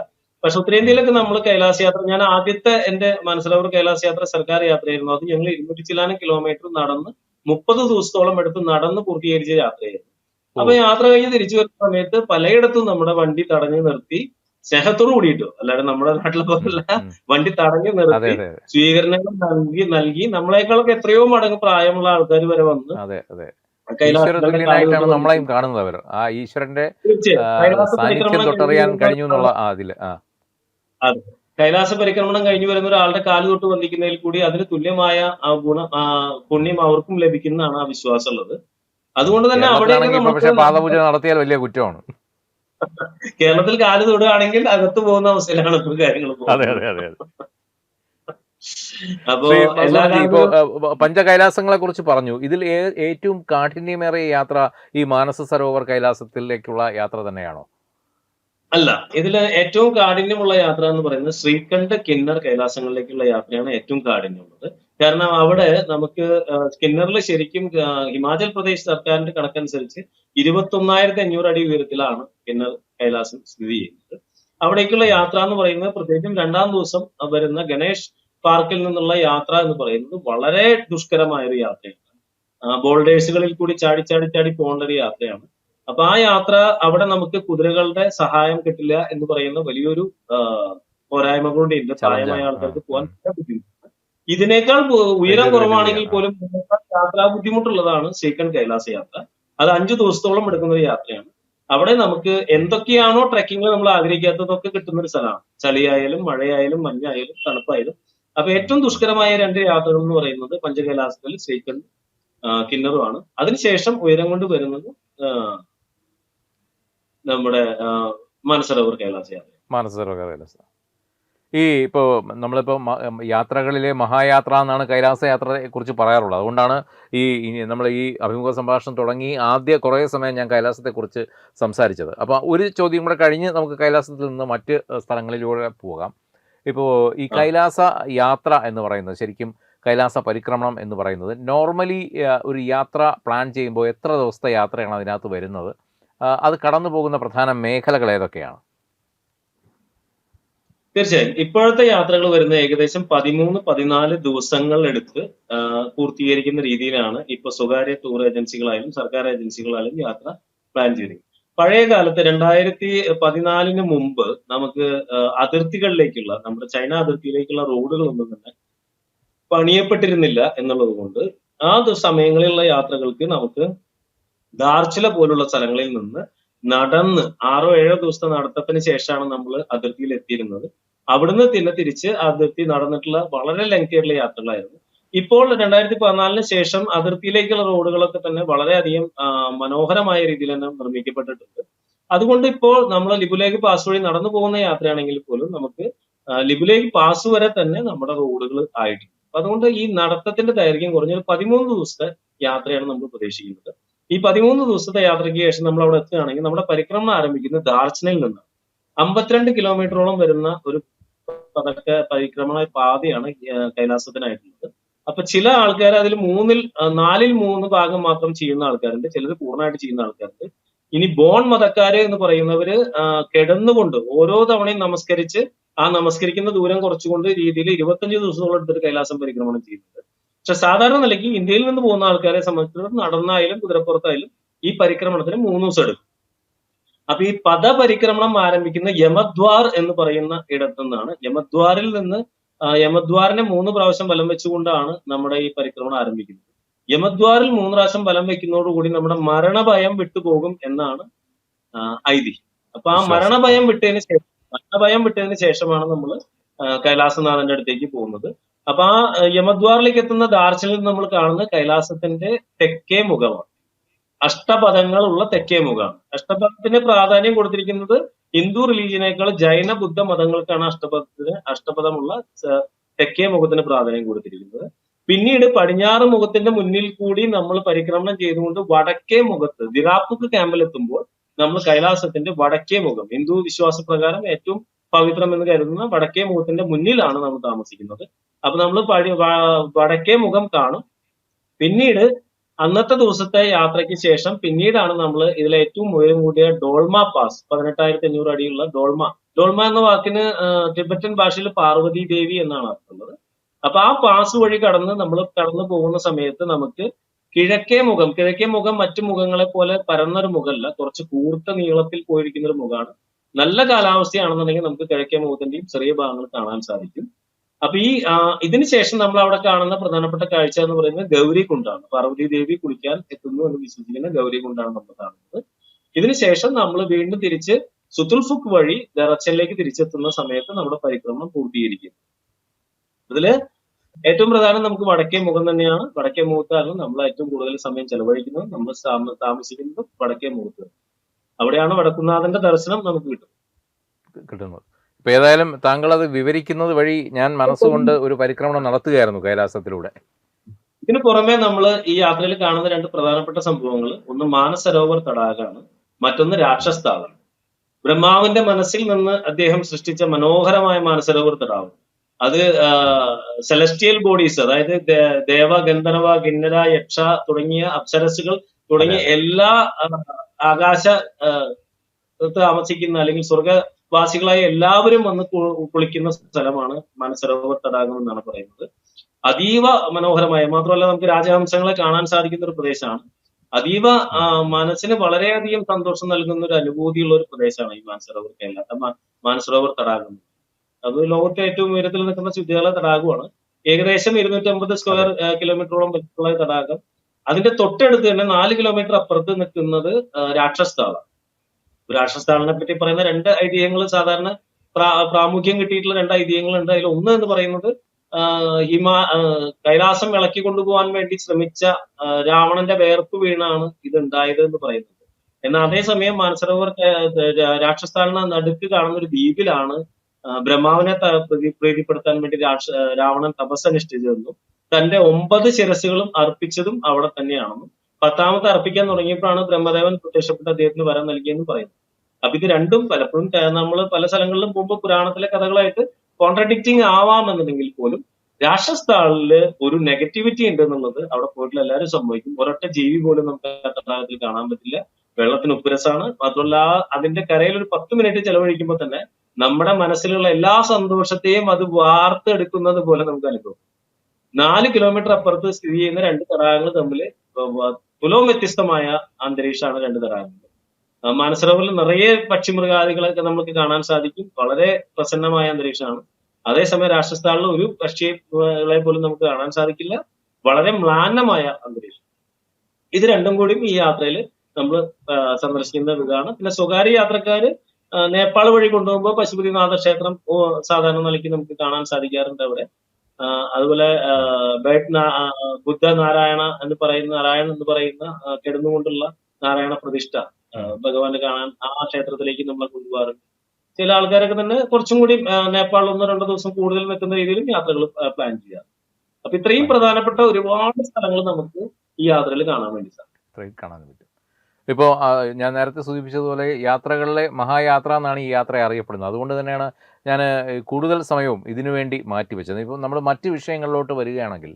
പക്ഷെ ഉത്തരേന്ത്യയിലൊക്കെ നമ്മൾ കൈലാസ യാത്ര, ഞാൻ ആദ്യത്തെ എന്റെ മാനസരോവർ കൈലാസ യാത്ര സർക്കാർ യാത്രയായിരുന്നു. അത് ഞങ്ങൾ 200 ചില്ലാനം കിലോമീറ്റർ നടന്ന് 30 ദിവസത്തോളം എടുത്ത് നടന്ന് പൂർത്തീകരിച്ച യാത്രയായിരുന്നു. ഓ അപ്പൊ യാത്ര കഴിഞ്ഞ് തിരിച്ചു വരുന്ന സമയത്ത് പലയിടത്തും നമ്മുടെ വണ്ടി തടഞ്ഞു നിർത്തി, സ്നേഹത്തോടു കൂടിയിട്ടോ, അല്ലാതെ നമ്മുടെ നാട്ടിലെ ഉം, പോലുള്ള ഉം. വണ്ടി തടഞ്ഞു അതെ നിർത്തി അതെ അതെ സ്വീകരണങ്ങൾ നൽകി നമ്മളെക്കാളൊക്കെ എത്രയോ മടങ്ങ് പ്രായമുള്ള ആൾക്കാർ വരെ വന്ന് അതെ അതെ ഈശ്വര കൈലാസങ്ങളുടെ കാല് തൊട്ട് തുല്യനായിട്ടാണ് നമ്മളെയും വന്ദിക്കുന്നു. കാണുന്നത് അവർ. ആ ഈശ്വരന്റെ തീർച്ചയായും കൈലാസ സാന്നിധ്യം പരിക്രമണം കഴിഞ്ഞു തൊട്ടറിയാൻ വരുന്ന കഴിഞ്ഞു എന്നുള്ള ഒരാൾ- അതിൽ അതെ, കൈലാസ പരിക്രമണം കഴിഞ്ഞു വരുന്ന ഒരാളുടെ കാല് തൊട്ട് വന്ദിക്കുന്നതിൽ കൂടി അതിന് തുല്യമായ പുണ്യം അവർക്കും ലഭിക്കുന്നതാണ് ആ വിശ്വാസം ഉള്ളത്. അതുകൊണ്ട് തന്നെ അവിടെയൊക്കെ കേരളത്തിലാണെങ്കിൽ ഇപ്പൊ നമുക്ക് പക്ഷെ പാദപൂജ നടത്തിയാൽ വലിയ കുറ്റമാണ്. കേരളത്തിൽ കാല് തൊടുകയാണെങ്കിൽ അകത്ത് പോകുന്ന അവസ്ഥയിലാണ് ഇപ്പോൾ കാര്യങ്ങൾ അതെ പോകുന്നത്. അതെ അതെ അതെ അപ്പോ ശ്രീ എല്ലാ മധുസൂദൻജി, ഇപ്പോൾ കാലത്തും പഞ്ചകൈലാസങ്ങളെ കുറിച്ച് പറഞ്ഞു. ഇതിൽ ഏറ്റവും കാഠിന്യമേറിയ യാത്ര ഈ മാനസ സരോവർ കൈലാസത്തിലേക്കുള്ള യാത്ര തന്നെയാണോ? അല്ല, ഇതില് ഏറ്റവും കാഠിന്യമുള്ള യാത്ര എന്ന് പറയുന്നത് ശ്രീകണ്ഠ കിന്നർ കൈലാസങ്ങളിലേക്കുള്ള യാത്രയാണ് ഏറ്റവും കാഠിന്യമുള്ളത്. കാരണം അവിടെ നമുക്ക് കിന്നറിൽ ശരിക്കും ഹിമാചൽ പ്രദേശ് സർക്കാരിന്റെ കണക്കനുസരിച്ച് 21,500 അടി ഉയരത്തിലാണ് കിന്നർ കൈലാസം സ്ഥിതി ചെയ്യുന്നത്. അവിടേക്കുള്ള ഉം. യാത്ര എന്ന് പറയുന്നത്, പ്രത്യേകിച്ചും രണ്ടാം ദിവസം വരുന്ന ഗണേഷ് പാർക്കിൽ നിന്നുള്ള യാത്ര എന്ന് പറയുന്നത് വളരെ ദുഷ്കരമായ ഒരു യാത്രയാണ്. ബോൾഡേഴ്സുകളിൽ കൂടി ചാടി ചാടി ചാടി പോകേണ്ട ഒരു യാത്രയാണ്. അപ്പൊ ആ യാത്ര അവിടെ നമുക്ക് കുതിരകളുടെ സഹായം കിട്ടില്ല എന്ന് പറയുന്ന വലിയൊരു ആ, പോരായ്മ കൂടിയുണ്ട്. പ്രായമായ ചലഞ്ചാണ്. ആൾക്കാർക്ക് പോകാൻ വളരെ ബുദ്ധിമുട്ടാണ്. ഇതിനേക്കാൾ ഉയരം വലിയൊരു കുറവാണെങ്കിൽ വെല്ലുവിളിയാണ്. പോലും ഇതിനേക്കാൾ യാത്രാ ബുദ്ധിമുട്ടുള്ളതാണ് ശ്രീകണ്ഠ് കൈലാസ യാത്ര. അത് 5 ദിവസത്തോളം എടുക്കുന്ന ഒരു യാത്രയാണ്. അവിടെ നമുക്ക് എന്തൊക്കെയാണോ ട്രെക്കിംഗ് നമ്മൾ ആഗ്രഹിക്കാത്തതൊക്കെ കിട്ടുന്ന ഒരു സ്ഥലമാണ്. ചളിയായാലും മഴയായാലും മഞ്ഞായാലും തണുപ്പായാലും. അപ്പൊ ഉം, ഏറ്റവും ഉം. ദുഷ്കരമായ 2 യാത്രകൾ എന്ന് പറയുന്നത് പഞ്ചകൈലാസത്തിൽ ശ്രീകണ്ഠ് കിന്നറുമാണ്. അതിനുശേഷം ഉയരം കൊണ്ട് വരുന്നത് ആ, നമ്മുടെ മാനസരോവർ കൈലാസ യാത്ര. മാനസ സരോവർ കൈലാസം. ഈ ഇപ്പോൾ നമ്മളിപ്പോൾ യാത്രകളിലെ മഹായാത്ര എന്നാണ് കൈലാസ യാത്രയെ കുറിച്ച് പറയാറുള്ളത്. അതുകൊണ്ടാണ് നമ്മൾ ഈ അഭിമുഖ സംഭാഷണം തുടങ്ങി ആദ്യ കുറേ സമയം ഞാൻ കൈലാസത്തെക്കുറിച്ച് സംസാരിച്ചത്. അപ്പോൾ ഒരു ചോദ്യം കൂടെ കഴിഞ്ഞ് നമുക്ക് കൈലാസത്തിൽ നിന്ന് മറ്റ് സ്ഥലങ്ങളിലൂടെ പോകാം. ഇപ്പോൾ ഈ ആ കൈലാസ യാത്ര എന്ന് പറയുന്നത്, ശരിക്കും കൈലാസ പരിക്രമണം എന്ന് പറയുന്നത്, നോർമലി ഒരു യാത്ര പ്ലാൻ ചെയ്യുമ്പോൾ എത്ര ദിവസത്തെ യാത്രയാണ് അതിനകത്ത് വരുന്നത്? അത് കടന്നു പോകുന്ന പ്രധാന മേഖലകൾ ഏതൊക്കെയാണ്? തീർച്ചയായും ഇപ്പോഴത്തെ യാത്രകൾ വരുന്നത് ഏകദേശം 13-14 ദിവസങ്ങൾ എടുത്ത് പൂർത്തീകരിക്കുന്ന രീതിയിലാണ് ഇപ്പൊ സ്വകാര്യ ടൂർ ഏജൻസികളായാലും സർക്കാർ ഏജൻസികളായാലും യാത്ര പ്ലാൻ ചെയ്തിരിക്കുന്നത്. പഴയ കാലത്ത് 2014 മുമ്പ് നമുക്ക് അതിർത്തികളിലേക്കുള്ള, നമ്മുടെ ചൈന അതിർത്തിയിലേക്കുള്ള റോഡുകളൊന്നും തന്നെ പണിയപ്പെട്ടിരുന്നില്ല എന്നുള്ളത് കൊണ്ട് സമയങ്ങളിലുള്ള യാത്രകൾക്ക് നമുക്ക് ദാർച്ചുല പോലുള്ള സ്ഥലങ്ങളിൽ നിന്ന് നടന്ന് 6-7 ദിവസത്തെ നടത്തത്തിന് ശേഷമാണ് നമ്മൾ അതിർത്തിയിൽ എത്തിയിരുന്നത്. അവിടുന്ന് പിന്നെ തിരിച്ച് അതിർത്തി നടന്നിട്ടുള്ള വളരെ ലെങ്തി ആയിട്ടുള്ള യാത്രകളായിരുന്നു. ഇപ്പോൾ 2014 ശേഷം അതിർത്തിയിലേക്കുള്ള റോഡുകളൊക്കെ തന്നെ വളരെയധികം മനോഹരമായ രീതിയിൽ തന്നെ നിർമ്മിക്കപ്പെട്ടിട്ടുണ്ട്. അതുകൊണ്ട് ഇപ്പോൾ നമ്മൾ ലിപുലേഖ് പാസ് വഴി നടന്നു പോകുന്ന യാത്രയാണെങ്കിൽ പോലും നമുക്ക് ലിപുലേഖ് പാസ് വരെ തന്നെ നമ്മുടെ റോഡുകൾ ആയിട്ടുണ്ട്. അപ്പൊ അതുകൊണ്ട് ഈ നടത്തത്തിന്റെ ദൈർഘ്യം കുറഞ്ഞൊരു 13 ദിവസത്തെ യാത്രയാണ് നമ്മൾ പ്രതീക്ഷിക്കുന്നത്. ഈ 13 ദിവസത്തെ യാത്രയ്ക്ക് ശേഷം നമ്മൾ അവിടെ എത്തുകയാണെങ്കിൽ നമ്മുടെ പരിക്രമണം ആരംഭിക്കുന്നത് ദാർച്ചനയിൽ നിന്നാണ്. 52 കിലോമീറ്ററോളം വരുന്ന ഒരു പരിക്രമണ പാതയാണ് കൈലാസത്തിനായിട്ടുള്ളത്. അപ്പൊ ചില ആൾക്കാർ അതിൽ 4-ൽ 3 ഭാഗം മാത്രം ചെയ്യുന്ന ആൾക്കാരുണ്ട്, ചിലർ പൂർണ്ണമായിട്ട് ചെയ്യുന്ന ആൾക്കാരുണ്ട്. ഇനി ബോൺ മതക്കാര് എന്ന് പറയുന്നവര് കിടന്നുകൊണ്ട് ഓരോ തവണയും നമസ്കരിച്ച് ആ നമസ്കരിക്കുന്ന ദൂരം കുറച്ചുകൊണ്ട് രീതിയിൽ 25 ദിവസത്തോളം എടുത്തിട്ട് കൈലാസം പരിക്രമണം ചെയ്യുന്നുണ്ട്. പക്ഷെ സാധാരണ നിലയ്ക്ക് ഇന്ത്യയിൽ നിന്ന് പോകുന്ന ആൾക്കാരെ സംബന്ധിച്ചിടത്തോളം നടന്നായാലും കുതിരപ്പുറത്തായാലും ഈ പരിക്രമണത്തിന് 3 ദിവസം എടുക്കും. അപ്പൊ ഈ പദപരിക്രമണം ആരംഭിക്കുന്ന യമദ്വാർ എന്ന് പറയുന്ന ഇടത്തു നിന്നാണ്. യമദ്വാറിൽ നിന്ന് യമദ്വാറിനെ 3 പ്രാവശ്യം വലം വെച്ചുകൊണ്ടാണ് നമ്മുടെ ഈ പരിക്രമണം ആരംഭിക്കുന്നത്. യമദ്വാറിൽ 3 പ്രാവശ്യം വലം വെക്കുന്നതോടുകൂടി നമ്മുടെ മരണഭയം വിട്ടുപോകും എന്നാണ് ഐതിഹ്യം. അപ്പൊ ആ വിശ്വാസം. മരണഭയം വിട്ടതിന് ശേഷമാണ് നമ്മൾ കൈലാസനാഥന്റെ അടുത്തേക്ക് പോകുന്നത്. അപ്പൊ ആ യമദ്വാറിലേക്ക് എത്തുന്ന ദാർച്ചനിൽ നമ്മൾ കാണുന്നത് കൈലാസത്തിന്റെ തെക്കേ മുഖമാണ്. അഷ്ടപദങ്ങളുള്ള തെക്കേ മുഖമാണ്. അഷ്ടപദത്തിന് പ്രാധാന്യം കൊടുത്തിരിക്കുന്നത് ഹിന്ദു റിലീജിയനേക്കാൾ ജൈന ബുദ്ധ മതങ്ങൾക്കാണ് അഷ്ടപദമുള്ള തെക്കേ മുഖത്തിന് പ്രാധാന്യം കൊടുത്തിരിക്കുന്നത്. പിന്നീട് പടിഞ്ഞാറ് മുഖത്തിന്റെ മുന്നിൽ കൂടി നമ്മൾ പരിക്രമണം ചെയ്തുകൊണ്ട് വടക്കേ മുഖത്ത് ദിറാപ്പുക്ക് ക്യാമ്പിൽ എത്തുമ്പോൾ നമ്മൾ കൈലാസത്തിന്റെ വടക്കേ മുഖം, ഹിന്ദു വിശ്വാസപ്രകാരം ഏറ്റവും പവിത്രം എന്ന് കരുതുന്ന വടക്കേ മുഖത്തിന്റെ മുന്നിലാണ് നമ്മൾ താമസിക്കുന്നത്. അപ്പൊ നമ്മൾ വടക്കേ മുഖം കാണും. പിന്നീട് അന്നത്തെ ദിവസത്തെ യാത്രയ്ക്ക് ശേഷം പിന്നീടാണ് നമ്മൾ ഇതിലെ ഏറ്റവും ഉയരം കൂടിയ ഡോൾമ പാസ്, 18,500 അടിയുള്ള ഡോൾമ എന്ന വാക്കിന് ടിബറ്റൻ ഭാഷയിൽ പാർവതി ദേവി എന്നാണ് അർത്ഥമുള്ളത്. അപ്പൊ ആ പാസ് വഴി നമ്മൾ കടന്നു പോകുന്ന സമയത്ത് നമുക്ക് കിഴക്കേ മുഖം മറ്റു മുഖങ്ങളെ പോലെ പരന്നൊരു മുഖമല്ല, കുറച്ച് കൂർത്ത നീളത്തിൽ പോയിരിക്കുന്ന ഒരു മുഖമാണ്. നല്ല കാലാവസ്ഥയാണെന്നുണ്ടെങ്കിൽ നമുക്ക് കിഴക്കേ മുഖത്തിന്റെയും ചെറിയ ഭാഗങ്ങൾ കാണാൻ സാധിക്കും. അപ്പൊ ഇതിന് ശേഷം നമ്മൾ അവിടെ കാണുന്ന പ്രധാനപ്പെട്ട കാഴ്ച എന്ന് പറയുന്നത് ഗൗരികുണ്ടാണ്. പാർവതി ദേവി കുളിക്കാൻ എത്തുന്നു എന്ന് വിശ്വസിക്കുന്ന ഗൗരികുണ്ടാണ് നമ്മൾ കാണുന്നത്. ഇതിനുശേഷം നമ്മൾ വീണ്ടും തിരിച്ച് സുതുൽഫുക്ക് വഴി ദറച്ചനിലേക്ക് തിരിച്ചെത്തുന്ന സമയത്ത് നമ്മുടെ പരിക്രമണം പൂർത്തീകരിക്കും. ഇതില് ഏറ്റവും പ്രധാനം നമുക്ക് വടക്കേ മുഖം തന്നെയാണ്. വടക്കേ മുഖത്താണ് നമ്മൾ ഏറ്റവും കൂടുതൽ സമയം ചെലവഴിക്കുന്നത്. നമ്മൾ താമസിക്കുന്നത് വടക്കേ മുഖത്ത്. അവിടെയാണ് വടക്കുന്നാഥന്റെ ദർശനം നമുക്ക് കിട്ടുന്നത്. ഇപ്പൊ ഏതായാലും താങ്കൾ അത് വിവരിക്കുന്നത് വഴി ഞാൻ മനസ്സുകൊണ്ട് ഒരു പരിക്രമണം നടത്തുകയായിരുന്നു കൈലാസത്തിലൂടെ. ഇതിനു പുറമെ നമ്മൾ ഈ യാത്രയിൽ കാണുന്ന രണ്ട് പ്രധാനപ്പെട്ട സംഭവങ്ങൾ, ഒന്ന് മാനസരോവർ തടാകമാണ്, മറ്റൊന്ന് രാക്ഷസ്ഥാളാണ്. ബ്രഹ്മാവിന്റെ മനസ്സിൽ നിന്ന് അദ്ദേഹം സൃഷ്ടിച്ച മനോഹരമായ മാനസരോവർ തടാകം, അത് സെലസ്റ്റിയൽ ബോഡീസ്, അതായത് ദേവ, ഗന്ധർവ, കിന്നര, യക്ഷ തുടങ്ങിയ അപ്സരസുകൾ തുടങ്ങിയ എല്ലാ ആകാശ താമസിക്കുന്ന അല്ലെങ്കിൽ സ്വർഗവാസികളായ എല്ലാവരും വന്ന് കുളിക്കുന്ന സ്ഥലമാണ് മാനസരോവർ തടാകം എന്നാണ് പറയുന്നത്. അതീവ മനോഹരമായ, മാത്രമല്ല നമുക്ക് രാജഹംസങ്ങളെ കാണാൻ സാധിക്കുന്ന ഒരു പ്രദേശമാണ്. അതീവ മനസ്സിന് വളരെയധികം സന്തോഷം നൽകുന്ന ഒരു അനുഭൂതിയുള്ള ഒരു പ്രദേശമാണ് ഈ മാനസരോവർ തടാകം. അത് ലോകത്തെ ഏറ്റവും ഉയരത്തിൽ നിൽക്കുന്ന ശുദ്ധജല തടാകമാണ്. ഏകദേശം 250 സ്ക്വയർ കിലോമീറ്ററോളം വലിപ്പമുള്ള തടാകം. അതിന്റെ തൊട്ടടുത്ത് തന്നെ 4 കിലോമീറ്റർ അപ്പുറത്ത് നിൽക്കുന്നത് രാക്ഷസ്ഥാളാണ്. രാക്ഷസ്ഥാളിനെ പറ്റി പറയുന്ന രണ്ട് ഐതിഹ്യങ്ങൾ, സാധാരണ പ്രാമുഖ്യം കിട്ടിയിട്ടുള്ള രണ്ട് ഐതിഹ്യങ്ങളുണ്ട്. അതിൽ ഒന്ന് എന്ന് പറയുന്നത് കൈലാസം ഇളക്കി കൊണ്ടുപോകാൻ വേണ്ടി ശ്രമിച്ച രാവണന്റെ വേർപ്പ് വീണാണ് ഇത് ഉണ്ടായത് എന്ന് പറയുന്നത്. എന്നാൽ അതേസമയം മാനസരോവർ രാക്ഷസ്ഥാളിന് നടുക്ക് കാണുന്ന ഒരു ദ്വീപിലാണ് ബ്രഹ്മാവിനെ പ്രീതിപ്പെടുത്താൻ വേണ്ടി രാവണൻ തപസ്സനുഷ്ഠിച്ചതെന്നും തന്റെ 9 ശിരസ്സുകളും അർപ്പിച്ചതും അവിടെ തന്നെയാണെന്നും 10ാമത്തെ അർപ്പിക്കാൻ തുടങ്ങിയപ്പോഴാണ് ബ്രഹ്മദേവൻ പ്രത്യക്ഷപ്പെട്ട് അദ്ദേഹത്തിന് വരം നൽകിയെന്ന് പറയുന്നത്. അപ്പൊ ഇത് രണ്ടും പലപ്പോഴും നമ്മൾ പല സ്ഥലങ്ങളിലും പോകുമ്പോൾ പുരാണത്തിലെ കഥകളായിട്ട് കോൺട്രഡിക്റ്റിംഗ് ആവാമെന്നുണ്ടെങ്കിൽ പോലും രാക്ഷസ്ഥാളില് ഒരു നെഗറ്റിവിറ്റി ഉണ്ട് എന്നുള്ളത് അവിടെ പോയിട്ടുള്ള എല്ലാവരും സംഭവിക്കും. ഒരൊറ്റ ജീവി പോലും നമുക്ക് ആ തടാകത്തിൽ കാണാൻ പറ്റില്ല. വെള്ളത്തിന് ഉപ്പുരസാണ്. മാത്രമല്ല അതിന്റെ കരയിൽ ഒരു 10 മിനിറ്റ് ചെലവഴിക്കുമ്പോൾ തന്നെ നമ്മുടെ മനസ്സിലുള്ള എല്ലാ സന്തോഷത്തെയും അത് വാർത്തെടുക്കുന്നത് പോലെ നമുക്ക് അനുഭവം. 4 കിലോമീറ്റർ അപ്പുറത്ത് സ്ഥിതി ചെയ്യുന്ന രണ്ട് തടാകങ്ങൾ തമ്മിൽ തുലവും വ്യത്യസ്തമായ അന്തരീക്ഷമാണ് രണ്ട് തടാകങ്ങൾ. മാനസരോവറിൽ നിറയെ പക്ഷിമൃഗാദികളൊക്കെ നമുക്ക് കാണാൻ സാധിക്കും. വളരെ പ്രസന്നമായ അന്തരീക്ഷമാണ്. അതേസമയം രാക്ഷസ്ഥാളിൽ ഒരു പക്ഷികളെ പോലും നമുക്ക് കാണാൻ സാധിക്കില്ല. വളരെ മ്ലാനമായ അന്തരീക്ഷം. ഇത് രണ്ടും കൂടിയും ഈ യാത്രയിൽ നമ്മൾ സന്ദർശിക്കുന്ന ഇതാണ്. പിന്നെ സ്വകാര്യ യാത്രക്കാര് നേപ്പാൾ വഴി കൊണ്ടുപോകുമ്പോൾ പശുപതിനാഥ ക്ഷേത്രം സാധാരണ നിലയ്ക്ക് നമുക്ക് കാണാൻ സാധിക്കാറുണ്ട് അവിടെ. അതുപോലെ ബുദ്ധ നാരായണൻ എന്ന് പറയുന്ന കിടന്നുകൊണ്ടുള്ള നാരായണ പ്രതിഷ്ഠ ഭഗവാന് കാണാൻ ആ ക്ഷേത്രത്തിലേക്ക് നമ്മളെ കൊണ്ടുപോകാറുണ്ട്. ചില ആൾക്കാരൊക്കെ തന്നെ കുറച്ചും കൂടി നേപ്പാൾ 1-2 ദിവസം കൂടുതൽ നിൽക്കുന്ന രീതിയിലും യാത്രകൾ പ്ലാൻ ചെയ്യാം. അപ്പൊ ഇത്രയും പ്രധാനപ്പെട്ട ഒരുപാട് സ്ഥലങ്ങൾ നമുക്ക് ഈ യാത്രയിൽ കാണാൻ വേണ്ടി സാധിക്കും. ഇപ്പോൾ ഞാൻ നേരത്തെ സൂചിപ്പിച്ചതുപോലെ യാത്രകളിലെ മഹായാത്ര എന്നാണ് ഈ യാത്ര അറിയപ്പെടുന്നത്. അതുകൊണ്ട് തന്നെയാണ് ഞാൻ കൂടുതൽ സമയവും ഇതിനു വേണ്ടി മാറ്റിവെച്ചത്. ഇപ്പോൾ നമ്മൾ മറ്റ് വിഷയങ്ങളിലോട്ട് വരികയാണെങ്കിൽ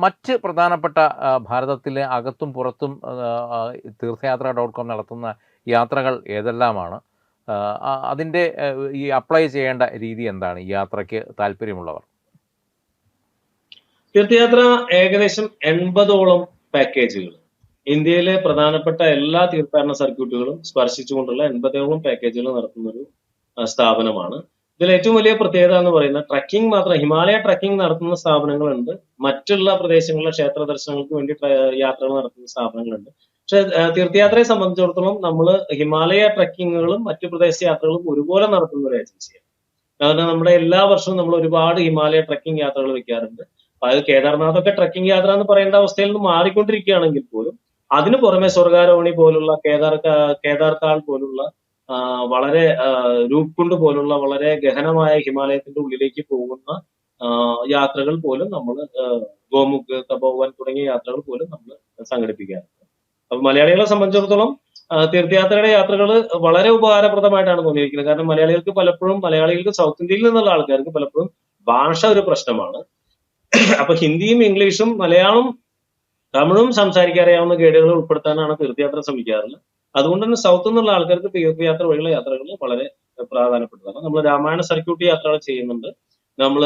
മറ്റ് പ്രധാനപ്പെട്ട ഭാരതത്തിലെ അകത്തും പുറത്തും തീർത്ഥയാത്ര.com നടത്തുന്ന യാത്രകൾ ഏതെല്ലാമാണ്? അതിൻ്റെ ഈ അപ്ലൈ ചെയ്യേണ്ട രീതി എന്താണ് ഈ യാത്രയ്ക്ക് താല്പര്യമുള്ളവർ? തീർത്ഥയാത്ര ഏകദേശം 80ഓളം പാക്കേജുകൾ, ഇന്ത്യയിലെ പ്രധാനപ്പെട്ട എല്ലാ തീർത്ഥാടന സർക്യൂട്ടുകളും സ്പർശിച്ചുകൊണ്ടുള്ള 80ഓളം പാക്കേജുകൾ നടത്തുന്ന ഒരു സ്ഥാപനമാണ്. ഇതിൽ ഏറ്റവും വലിയ പ്രത്യേകത എന്ന് പറയുന്നത് ട്രക്കിംഗ് മാത്രം, ഹിമാലയ ട്രക്കിംഗ് നടത്തുന്ന സ്ഥാപനങ്ങളുണ്ട്. മറ്റുള്ള പ്രദേശങ്ങളിലെ ക്ഷേത്ര ദർശനങ്ങൾക്ക് വേണ്ടി യാത്രകൾ നടത്തുന്ന സ്ഥാപനങ്ങളുണ്ട്. പക്ഷെ തീർത്ഥയാത്രയെ സംബന്ധിച്ചിടത്തോളം നമ്മൾ ഹിമാലയ ട്രക്കിങ്ങുകളും മറ്റു പ്രദേശ യാത്രകളും ഒരുപോലെ നടത്തുന്ന ഒരു ഏജൻസിയാണ്. കാരണം നമ്മുടെ എല്ലാ വർഷവും നമ്മൾ ഒരുപാട് ഹിമാലയ ട്രക്കിംഗ് യാത്രകൾ വെക്കാറുണ്ട്. അതായത് കേദാർനാഥൊക്കെ ട്രക്കിംഗ് യാത്ര എന്ന് പറയേണ്ട അവസ്ഥയിൽ നിന്ന് മാറിക്കൊണ്ടിരിക്കുകയാണെങ്കിൽ പോലും അതിനു പുറമെ സ്വർഗാരോഹണി പോലുള്ള കേദാർതാൾ പോലുള്ള വളരെ രൂപ്കുണ്ട് പോലുള്ള വളരെ ഗഹനമായ ഹിമാലയത്തിന്റെ ഉള്ളിലേക്ക് പോകുന്ന യാത്രകൾ പോലും നമ്മൾ ഗോമുഖ്, തപോവൻ തുടങ്ങിയ യാത്രകൾ പോലും നമ്മൾ സംഘടിപ്പിക്കാറുണ്ട്. അപ്പൊ മലയാളികളെ സംബന്ധിച്ചിടത്തോളം തീർത്ഥയാത്രയുടെ യാത്രകൾ വളരെ ഉപകാരപ്രദമായിട്ടാണ് തോന്നിയിരിക്കുന്നത്. കാരണം മലയാളികൾക്ക് സൗത്ത് ഇന്ത്യയിൽ നിന്നുള്ള ആൾക്കാർക്ക് പലപ്പോഴും ഭാഷ ഒരു പ്രശ്നമാണ്. അപ്പൊ ഹിന്ദിയും ഇംഗ്ലീഷും മലയാളം തമിഴും സംസാരിക്കാറിയാവുന്ന ഗൈഡുകൾ ഉൾപ്പെടുത്താനാണ് തീർത്ഥയാത്ര ശ്രമിക്കാറുള്ളത്. അതുകൊണ്ട് തന്നെ സൗത്ത് നിന്നുള്ള ആൾക്കാർക്ക് തീർത്ഥയാത്ര വഴിയുള്ള യാത്രകൾ വളരെ പ്രാധാന്യപ്പെട്ടതാണ്. നമ്മൾ രാമായണ സർക്യൂട്ട് യാത്രകൾ ചെയ്യുന്നുണ്ട്. നമ്മൾ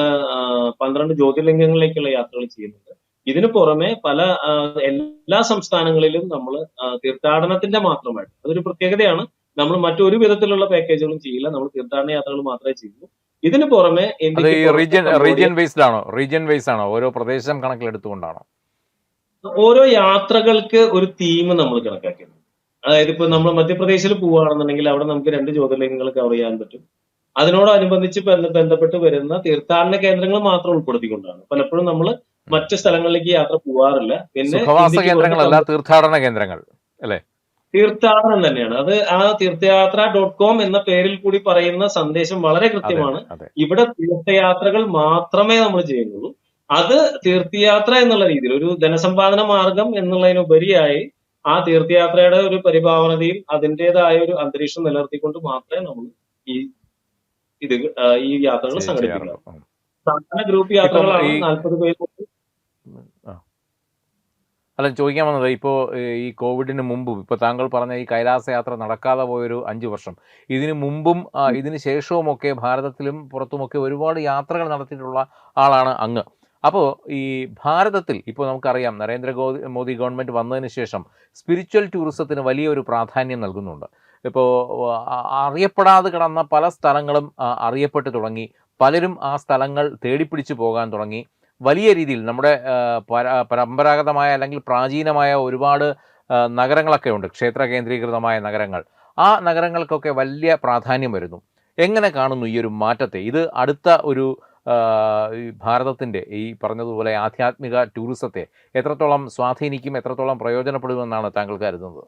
12 ജ്യോതിർലിംഗങ്ങളിലേക്കുള്ള യാത്രകൾ ചെയ്യുന്നുണ്ട്. ഇതിന് പുറമെ പല എല്ലാ സംസ്ഥാനങ്ങളിലും നമ്മൾ തീർത്ഥാടനത്തിന്റെ മാത്രമായിട്ട് അതൊരു പ്രത്യേകതയാണ്. നമ്മൾ മറ്റൊരു വിധത്തിലുള്ള പാക്കേജുകളും ചെയ്യില്ല. നമ്മൾ തീർത്ഥാടന യാത്രകൾ മാത്രമേ ചെയ്യൂ. ഇതിന് പുറമെ അത് ഈ ഇന്ത്യക്ക് പുറത്ത് റീജിയൻ കംബോഡിയ, റീജിയൻ ബേസ്ഡ് ആണോ? റീജിയൻ ബേസ് ആണോ? ഓരോ പ്രദേശം കണക്കിലെടുത്തുകൊണ്ടാണോ? ഓരോ യാത്രകൾക്ക് ഒരു തീം നമ്മൾ കണക്കാക്കിയിട്ടുണ്ട്. അതായത് ഇപ്പൊ ഉം. നമ്മൾ മധ്യപ്രദേശിൽ പോവുകയാണെന്നുണ്ടെങ്കിൽ അവിടെ നമുക്ക് 2 ജ്യോതിർലിംഗങ്ങൾ കവർ ചെയ്യാൻ പറ്റും. അതിനോടനുബന്ധിച്ച് ബന്ധപ്പെട്ട് വരുന്ന തീർത്ഥാടന കേന്ദ്രങ്ങൾ മാത്രം ഉൾപ്പെടുത്തിക്കൊണ്ടാണ്. പലപ്പോഴും നമ്മൾ ഉം. മറ്റ് സ്ഥലങ്ങളിലേക്ക് യാത്ര പോവാറില്ല. പിന്നെ സുഖവാസ ഇന്ത്യക്ക് പുറത്ത് കേന്ദ്രങ്ങളല്ല, തീർത്ഥാടന കേന്ദ്രങ്ങൾ അല്ലേ? തീർത്ഥാടനം തന്നെയാണ്. അത് ആ തീർത്ഥയാത്ര.com എന്ന പേരിൽ കൂടി പറയുന്ന സന്ദേശം വളരെ അതെ അതെ കൃത്യമാണ്. അതെ. ഇവിടെ തീർത്ഥയാത്രകൾ മാത്രമേ നമ്മൾ ചെയ്യുന്നുള്ളൂ. അത് തീർത്ഥയാത്ര എന്നുള്ള രീതിയിൽ ഒരു ധനസമ്പാദന മാർഗം എന്നുള്ളതിനുപരിയായി ആ തീർത്ഥയാത്രയുടെ ഒരു പരിഭാവനതയും അതിന്റേതായ ഒരു അന്തരീക്ഷം നിലനിർത്തിക്കൊണ്ട് മാത്രമേ നമ്മൾ ഈ ഈ യാത്രകൾ സംഘടിപ്പിക്കുക. ചെയ്യാറുള്ളൂ. ഉം. സാധാരണ ഗ്രൂപ്പ് ഇപ്പം യാത്രകളാണ്. ഈ 40 പേര്. ആ, അല്ല, ചോദിക്കാൻ വന്നത് ഇപ്പോൾ ഈ കോവിഡിന് മുമ്പും ഇപ്പോൾ താങ്കൾ പറഞ്ഞ ഈ കൈലാസ യാത്ര നടക്കാതെ പോയൊരു 5 വർഷം, ഇതിന് മുമ്പും ഇതിന് ശേഷവുമൊക്കെ ഭാരതത്തിലും പുറത്തുമൊക്കെ ഒരുപാട് യാത്രകൾ നടത്തിയിട്ടുള്ള ആളാണ് അങ്ങ്. അപ്പോൾ ഈ ഭാരതത്തിൽ ഇപ്പോൾ നമുക്കറിയാം, മോദി ഗവൺമെൻറ് വന്നതിന് ശേഷം സ്പിരിച്വൽ ടൂറിസത്തിന് വലിയൊരു പ്രാധാന്യം നൽകുന്നുണ്ട്. ഇപ്പോൾ അറിയപ്പെടാതെ കിടന്ന പല സ്ഥലങ്ങളും അറിയപ്പെട്ടു തുടങ്ങി. പലരും ആ സ്ഥലങ്ങൾ തേടിപ്പിടിച്ച് പോകാൻ തുടങ്ങി. വലിയ രീതിയിൽ നമ്മുടെ പരമ്പരാഗതമായ അല്ലെങ്കിൽ പ്രാചീനമായ ഒരുപാട് നഗരങ്ങളൊക്കെ ഉണ്ട്, ക്ഷേത്ര കേന്ദ്രീകൃതമായ നഗരങ്ങൾ. ആ നഗരങ്ങൾക്കൊക്കെ വലിയ പ്രാധാന്യം വരുന്നു. എങ്ങനെ കാണുന്നു ഈ ഒരു മാറ്റത്തെ? ഇത് അടുത്ത ഒരു ഈ ഭാരതത്തിൻ്റെ ഈ പറഞ്ഞതുപോലെ ആധ്യാത്മിക ടൂറിസത്തെ എത്രത്തോളം സ്വാധീനിക്കും, എത്രത്തോളം പ്രയോജനപ്പെടുമെന്നാണ് താങ്കൾ കരുതുന്നത്?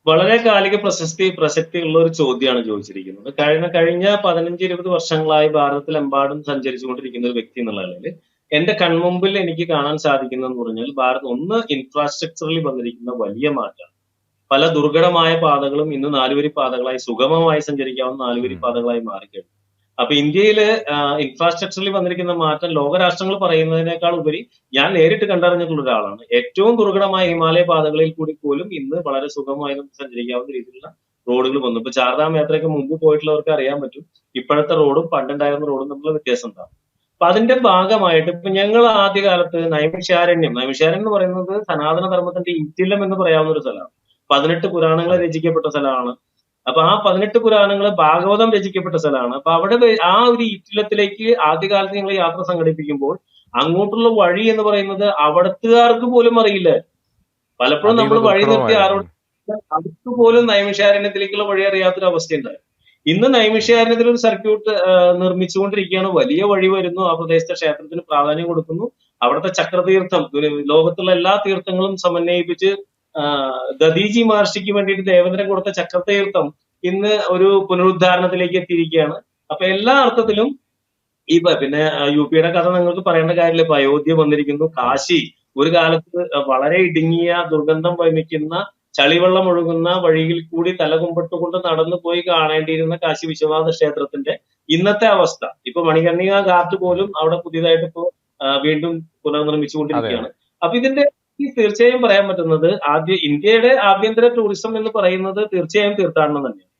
വളരെ കാലിക പ്രസക്തിയുള്ള ഒരു ചോദ്യമാണ് ചോദിച്ചിരിക്കുന്നത്. കഴിഞ്ഞ 15-20 വർഷങ്ങളായി ഭാരതത്തിലെമ്പാടും സഞ്ചരിച്ചുകൊണ്ടിരിക്കുന്ന ഒരു വ്യക്തി എന്നുള്ള നിലയിൽ എന്റെ കൺമുമ്പിൽ എനിക്ക് കാണാൻ സാധിക്കുന്നതെന്ന് പറഞ്ഞാൽ ഭാരതം ഒന്ന് ഇൻഫ്രാസ്ട്രക്ചറിൽ വന്നിരിക്കുന്ന വലിയ മാറ്റം. പല ദുർഘടമായ പാതകളും ഇന്ന് 4 വരി പാതകളായി സുഗമമായി സഞ്ചരിക്കാവുന്ന 4 വരി ഉം. പാതകളായി മാറിക്കഴിഞ്ഞു. അപ്പൊ ഇന്ത്യയില് ഇൻഫ്രാസ്ട്രക്ചറിൽ വന്നിരിക്കുന്ന മാറ്റം ലോകരാഷ്ട്രങ്ങൾ പറയുന്നതിനേക്കാൾ ഉപരി ഞാൻ നേരിട്ട് കണ്ടറിഞ്ഞിട്ടുള്ള ഒരാളാണ്. ഏറ്റവും ദുർഘടമായ ഹിമാലയ പാതകളിൽ കൂടി പോലും ഇന്ന് വളരെ സുഗമമായി നമുക്ക് സഞ്ചരിക്കാവുന്ന രീതിയിലുള്ള റോഡുകൾ വന്നു. ഇപ്പൊ ചാർധാം യാത്രയ്ക്ക് മുമ്പ് പോയിട്ടുള്ളവർക്ക് അറിയാൻ പറ്റും ഇപ്പോഴത്തെ റോഡും പണ്ടുണ്ടായിരുന്ന റോഡും തമ്മിലുള്ള വ്യത്യാസം എന്താണ്. അപ്പൊ അതിന്റെ ഭാഗമായിട്ട് ഇപ്പൊ ഞങ്ങൾ ആദ്യകാലത്ത് നൈമിഷാരണ്യം എന്ന് പറയുന്നത് സനാതന ധർമ്മത്തിന്റെ ഈറ്റില്ലം എന്ന് പറയാവുന്ന ഒരു സ്ഥലമാണ്. 18 പുരാണങ്ങൾ അതെ. രചിക്കപ്പെട്ട സ്ഥലമാണ്. അപ്പൊ ആ 18 പുരാണങ്ങള് ഭാഗവതം രചിക്കപ്പെട്ട സ്ഥലമാണ്. അപ്പൊ അവിടെ ആ ഒരു ഈറ്റില്ലത്തിലേക്ക് ആദ്യകാലത്ത് ഞങ്ങൾ യാത്ര സംഘടിപ്പിക്കുമ്പോൾ അങ്ങോട്ടുള്ള വഴി എന്ന് പറയുന്നത് അവിടത്തുകാർക്ക് പോലും അറിയില്ല. പലപ്പോഴും അതീവ നമ്മൾ വഴി നിർത്തി ദുർഘടമായിരുന്നു. ആരോട് അവർക്ക് പോലും നൈമിഷാരണ്യത്തിലേക്കുള്ള വഴി അറിയാത്തൊരു അവസ്ഥയുണ്ടായി. ഇന്ന് നൈമിഷാരണ്യത്തിൽ ഒരു സർക്യൂട്ട് നിർമ്മിച്ചുകൊണ്ടിരിക്കുകയാണ്. വലിയ വഴി വരുന്നു. ആ പ്രദേശത്തെ ക്ഷേത്രത്തിന് പ്രാധാന്യം കൊടുക്കുന്നു. അവിടുത്തെ ചക്രതീർത്ഥം ലോകത്തുള്ള എല്ലാ തീർത്ഥങ്ങളും സമന്വയിപ്പിച്ച് ദധീജി മഹർഷിക്ക് വേണ്ടിയിട്ട് ദേവേന്ദ്രൻ കൊടുത്ത ചക്രതീർത്ഥം ഇന്ന് ഒരു പുനരുദ്ധാരണത്തിലേക്ക് എത്തിയിരിക്കുകയാണ്. അപ്പൊ എല്ലാ അർത്ഥത്തിലും പിന്നെ യുപിയുടെ കഥ നിങ്ങൾക്ക് പറയേണ്ട കാര്യമില്ല. ഇപ്പൊ അയോധ്യ വന്നിരിക്കുന്നു. അതെ. കാശി ഒരു കാലത്ത് വളരെ ഇടുങ്ങിയ ദുർഗന്ധം വമിക്കുന്ന ചളിവെള്ളം ഒഴുകുന്ന വഴിയിൽ കൂടി തലകുമ്പിട്ടുകൊണ്ട് നടന്നു പോയി കാണേണ്ടിയിരുന്ന കാശി വിശ്വനാഥ ക്ഷേത്രത്തിന്റെ ഇന്നത്തെ അവസ്ഥ. ഇപ്പൊ മണികർണിക ഘാട്ട് പോലും അവിടെ പുതിയതായിട്ട് ഇപ്പോ വീണ്ടും അതെ പുനർനിർമ്മിച്ചുകൊണ്ടിരിക്കുകയാണ്. അതെ. അപ്പൊ ഇതിന്റെ തീർച്ചയായും പറയാൻ പറ്റുന്നത് ഇന്ത്യയുടെ ആഭ്യന്തര ടൂറിസം എന്ന് പറയുന്നത് തീർച്ചയായും തീർത്ഥാടനം തന്നെയാണ്.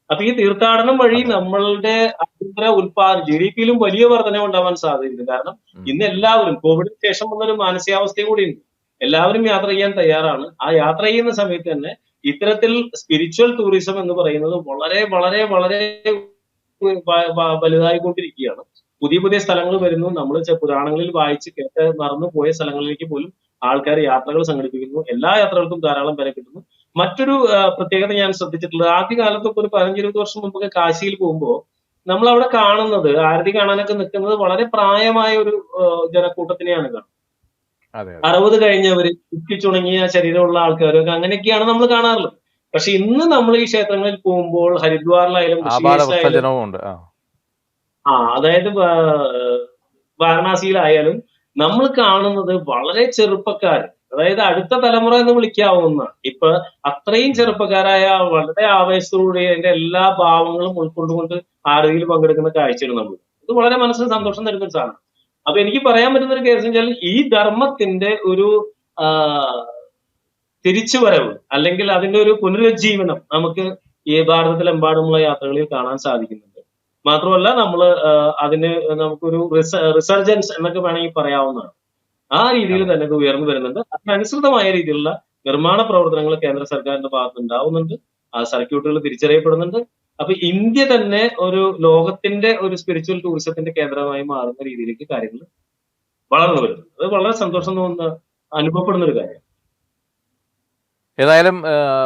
അപ്പൊ ഈ തീർത്ഥാടനം വഴി അതെ. നമ്മളുടെ ആഭ്യന്തര ഉൽപാദനം GDP-യിലും വലിയ വർധനവ് ഉണ്ടാവാൻ സാധ്യതയുണ്ട്. കാരണം ഉം. ഇന്ന് എല്ലാവരും കോവിഡിന് ശേഷം വന്നൊരു മാനസികാവസ്ഥയും കൂടിയുണ്ട്. എല്ലാവരും യാത്ര ചെയ്യാൻ തയ്യാറാണ്. ആ യാത്ര ചെയ്യുന്ന സമയത്ത് തന്നെ ഇത്തരത്തിൽ സ്പിരിച്വൽ ടൂറിസം എന്ന് പറയുന്നത് വളരെ വളരെ വളരെ വലുതായിക്കൊണ്ടിരിക്കുകയാണ്. പുതിയ പുതിയ സ്ഥലങ്ങൾ ഉം. വരുന്നു. നമ്മൾ പുരാണങ്ങളിൽ വായിച്ച് കേട്ട് മറന്നു പോയ സ്ഥലങ്ങളിലേക്ക് പോലും ആൾക്കാർ യാത്രകൾ സംഘടിപ്പിക്കുന്നു. എല്ലാ യാത്രകൾക്കും ധാരാളം പേരെ കിട്ടുന്നു. മറ്റൊരു പ്രത്യേകത ഞാൻ ശ്രദ്ധിച്ചിട്ടുള്ളത് ആദ്യകാലത്തൊക്കെ ഒരു 15-20 വർഷം മുമ്പൊക്കെ കാശിയിൽ പോകുമ്പോൾ നമ്മൾ അവിടെ കാണുന്നത് ആരതി കാണാനൊക്കെ നിൽക്കുന്നത് വളരെ പ്രായമായ ഒരു ജനക്കൂട്ടത്തിനെയാണ് കാണുന്നത്. അതെ അതെ. 60 കഴിഞ്ഞവര്, ചുണങ്ങിയ ശരീരമുള്ള ആൾക്കാരൊക്കെ അങ്ങനെയൊക്കെയാണ് നമ്മൾ കാണാറുള്ളത്. പക്ഷെ ഇന്ന് നമ്മൾ ഈ ക്ഷേത്രങ്ങളിൽ പോകുമ്പോൾ ഹരിദ്വാറിലായാലും ആബാല ഋഷികേശിലായാലും വൃദ്ധജനവും ഉണ്ട്. അതായത് വാരണാസിയിലായാലും നമ്മൾ കാണുന്നത് വളരെ ചെറുപ്പക്കാര്, അതായത് അടുത്ത തലമുറ എന്ന് വിളിക്കാവുന്ന ഇപ്പൊ അത്രയും ഉം. ചെറുപ്പക്കാരായ വളരെ ആവേശത്തോടെ അതിന്റെ എല്ലാ ഭാവങ്ങളും ഉൾക്കൊണ്ടുകൊണ്ട് ആരതിയിൽ പങ്കെടുക്കുന്ന കാഴ്ചയാണ് നമ്മൾ. ഇത് വളരെ മനസ്സിന് ഉം. സന്തോഷം തരുന്ന ഒരു സാധനം. അപ്പൊ എനിക്ക് പറയാൻ പറ്റുന്ന ഒരു കേസ് വെച്ചാൽ ഈ ധർമ്മത്തിന്റെ ഒരു ആ, തിരിച്ചുവരവ് അല്ലെങ്കിൽ അതിന്റെ ഒരു പുനരുജ്ജീവനം നമുക്ക് ഈ ഭാരതത്തിലെമ്പാടുമുള്ള യാത്രകളിൽ കാണാൻ സാധിക്കുന്നുണ്ട്. മാത്രമല്ല നമ്മള് അതിന് നമുക്കൊരു റിസർജൻസ് എന്നൊക്കെ വേണമെങ്കിൽ പറയാവുന്നതാണ്. ആ രീതിയിൽ അതെ. തന്നെ ഇത് ഉയർന്നു വരുന്നുണ്ട്. അതിനനുസൃതമായ രീതിയിലുള്ള നിർമ്മാണ പ്രവർത്തനങ്ങൾ കേന്ദ്ര സർക്കാരിന്റെ ഭാഗത്ത് ഉണ്ടാവുന്നുണ്ട്. ആ സർക്യൂട്ടുകൾ തിരിച്ചറിയപ്പെടുന്നുണ്ട്. അപ്പൊ ഇന്ത്യ തന്നെ ഒരു ലോകത്തിന്റെ ഒരു സ്പിരിച്വൽ ടൂറിസത്തിന്റെ കേന്ദ്രമായി മാറുന്ന രീതിയിലേക്ക് കാര്യങ്ങൾ വളർന്നു വരുന്നു. അത് വളരെ സന്തോഷം തോന്നുന്ന അനുഭവപ്പെടുന്ന ഒരു കാര്യം. ഏതായാലും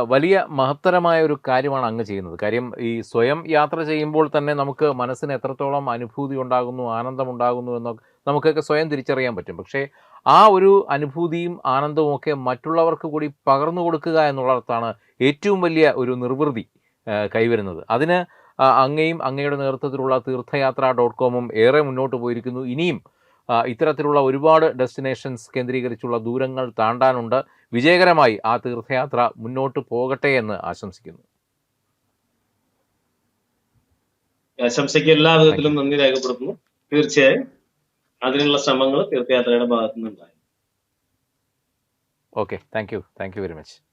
വലിയ മഹത്തരമായ ഒരു കാര്യമാണ് അങ്ങ് ചെയ്യുന്നത്. കാര്യം ഈ സ്വയം യാത്ര ചെയ്യുമ്പോൾ തന്നെ നമുക്ക് മനസ്സിന് എത്രത്തോളം അനുഭൂതി ഉണ്ടാകുന്നു, ആനന്ദമുണ്ടാകുന്നു എന്നൊക്കെ നമുക്കൊക്കെ സ്വയം തിരിച്ചറിയാൻ പറ്റും. പക്ഷേ ആ ഒരു അനുഭൂതിയും ആനന്ദവും ഒക്കെ മറ്റുള്ളവർക്ക് കൂടി പകർന്നു കൊടുക്കുക എന്നുള്ളിടത്താണ് ഏറ്റവും വലിയ ഒരു നിർവൃതി കൈവരുന്നത്. അതിന് അങ്ങയും അങ്ങയുടെ നേതൃത്വത്തിലുള്ള തീർത്ഥയാത്ര.comഉം ഏറെ മുന്നോട്ട് പോയിരിക്കുന്നു. ഇനിയും ഇത്തരത്തിലുള്ള ഒരുപാട് ഡെസ്റ്റിനേഷൻസ് കേന്ദ്രീകരിച്ചുള്ള ദൂരങ്ങൾ താണ്ടാനുണ്ട്. വിജയകരമായി ആ തീർത്ഥയാത്ര മുന്നോട്ട് പോകട്ടെ എന്ന് ആശംസിക്കുന്നു. ആശംസയ്ക്ക് എല്ലാ താങ്ക് യു. വിധത്തിലും നന്ദി രേഖപ്പെടുത്തുന്നു. തീർച്ചയായും അതിനുള്ള ശ്രമങ്ങൾ തീർത്ഥയാത്രയുടെ ഭാഗത്തു നിന്നുണ്ടായി. Okay. Thank you. Thank you very much.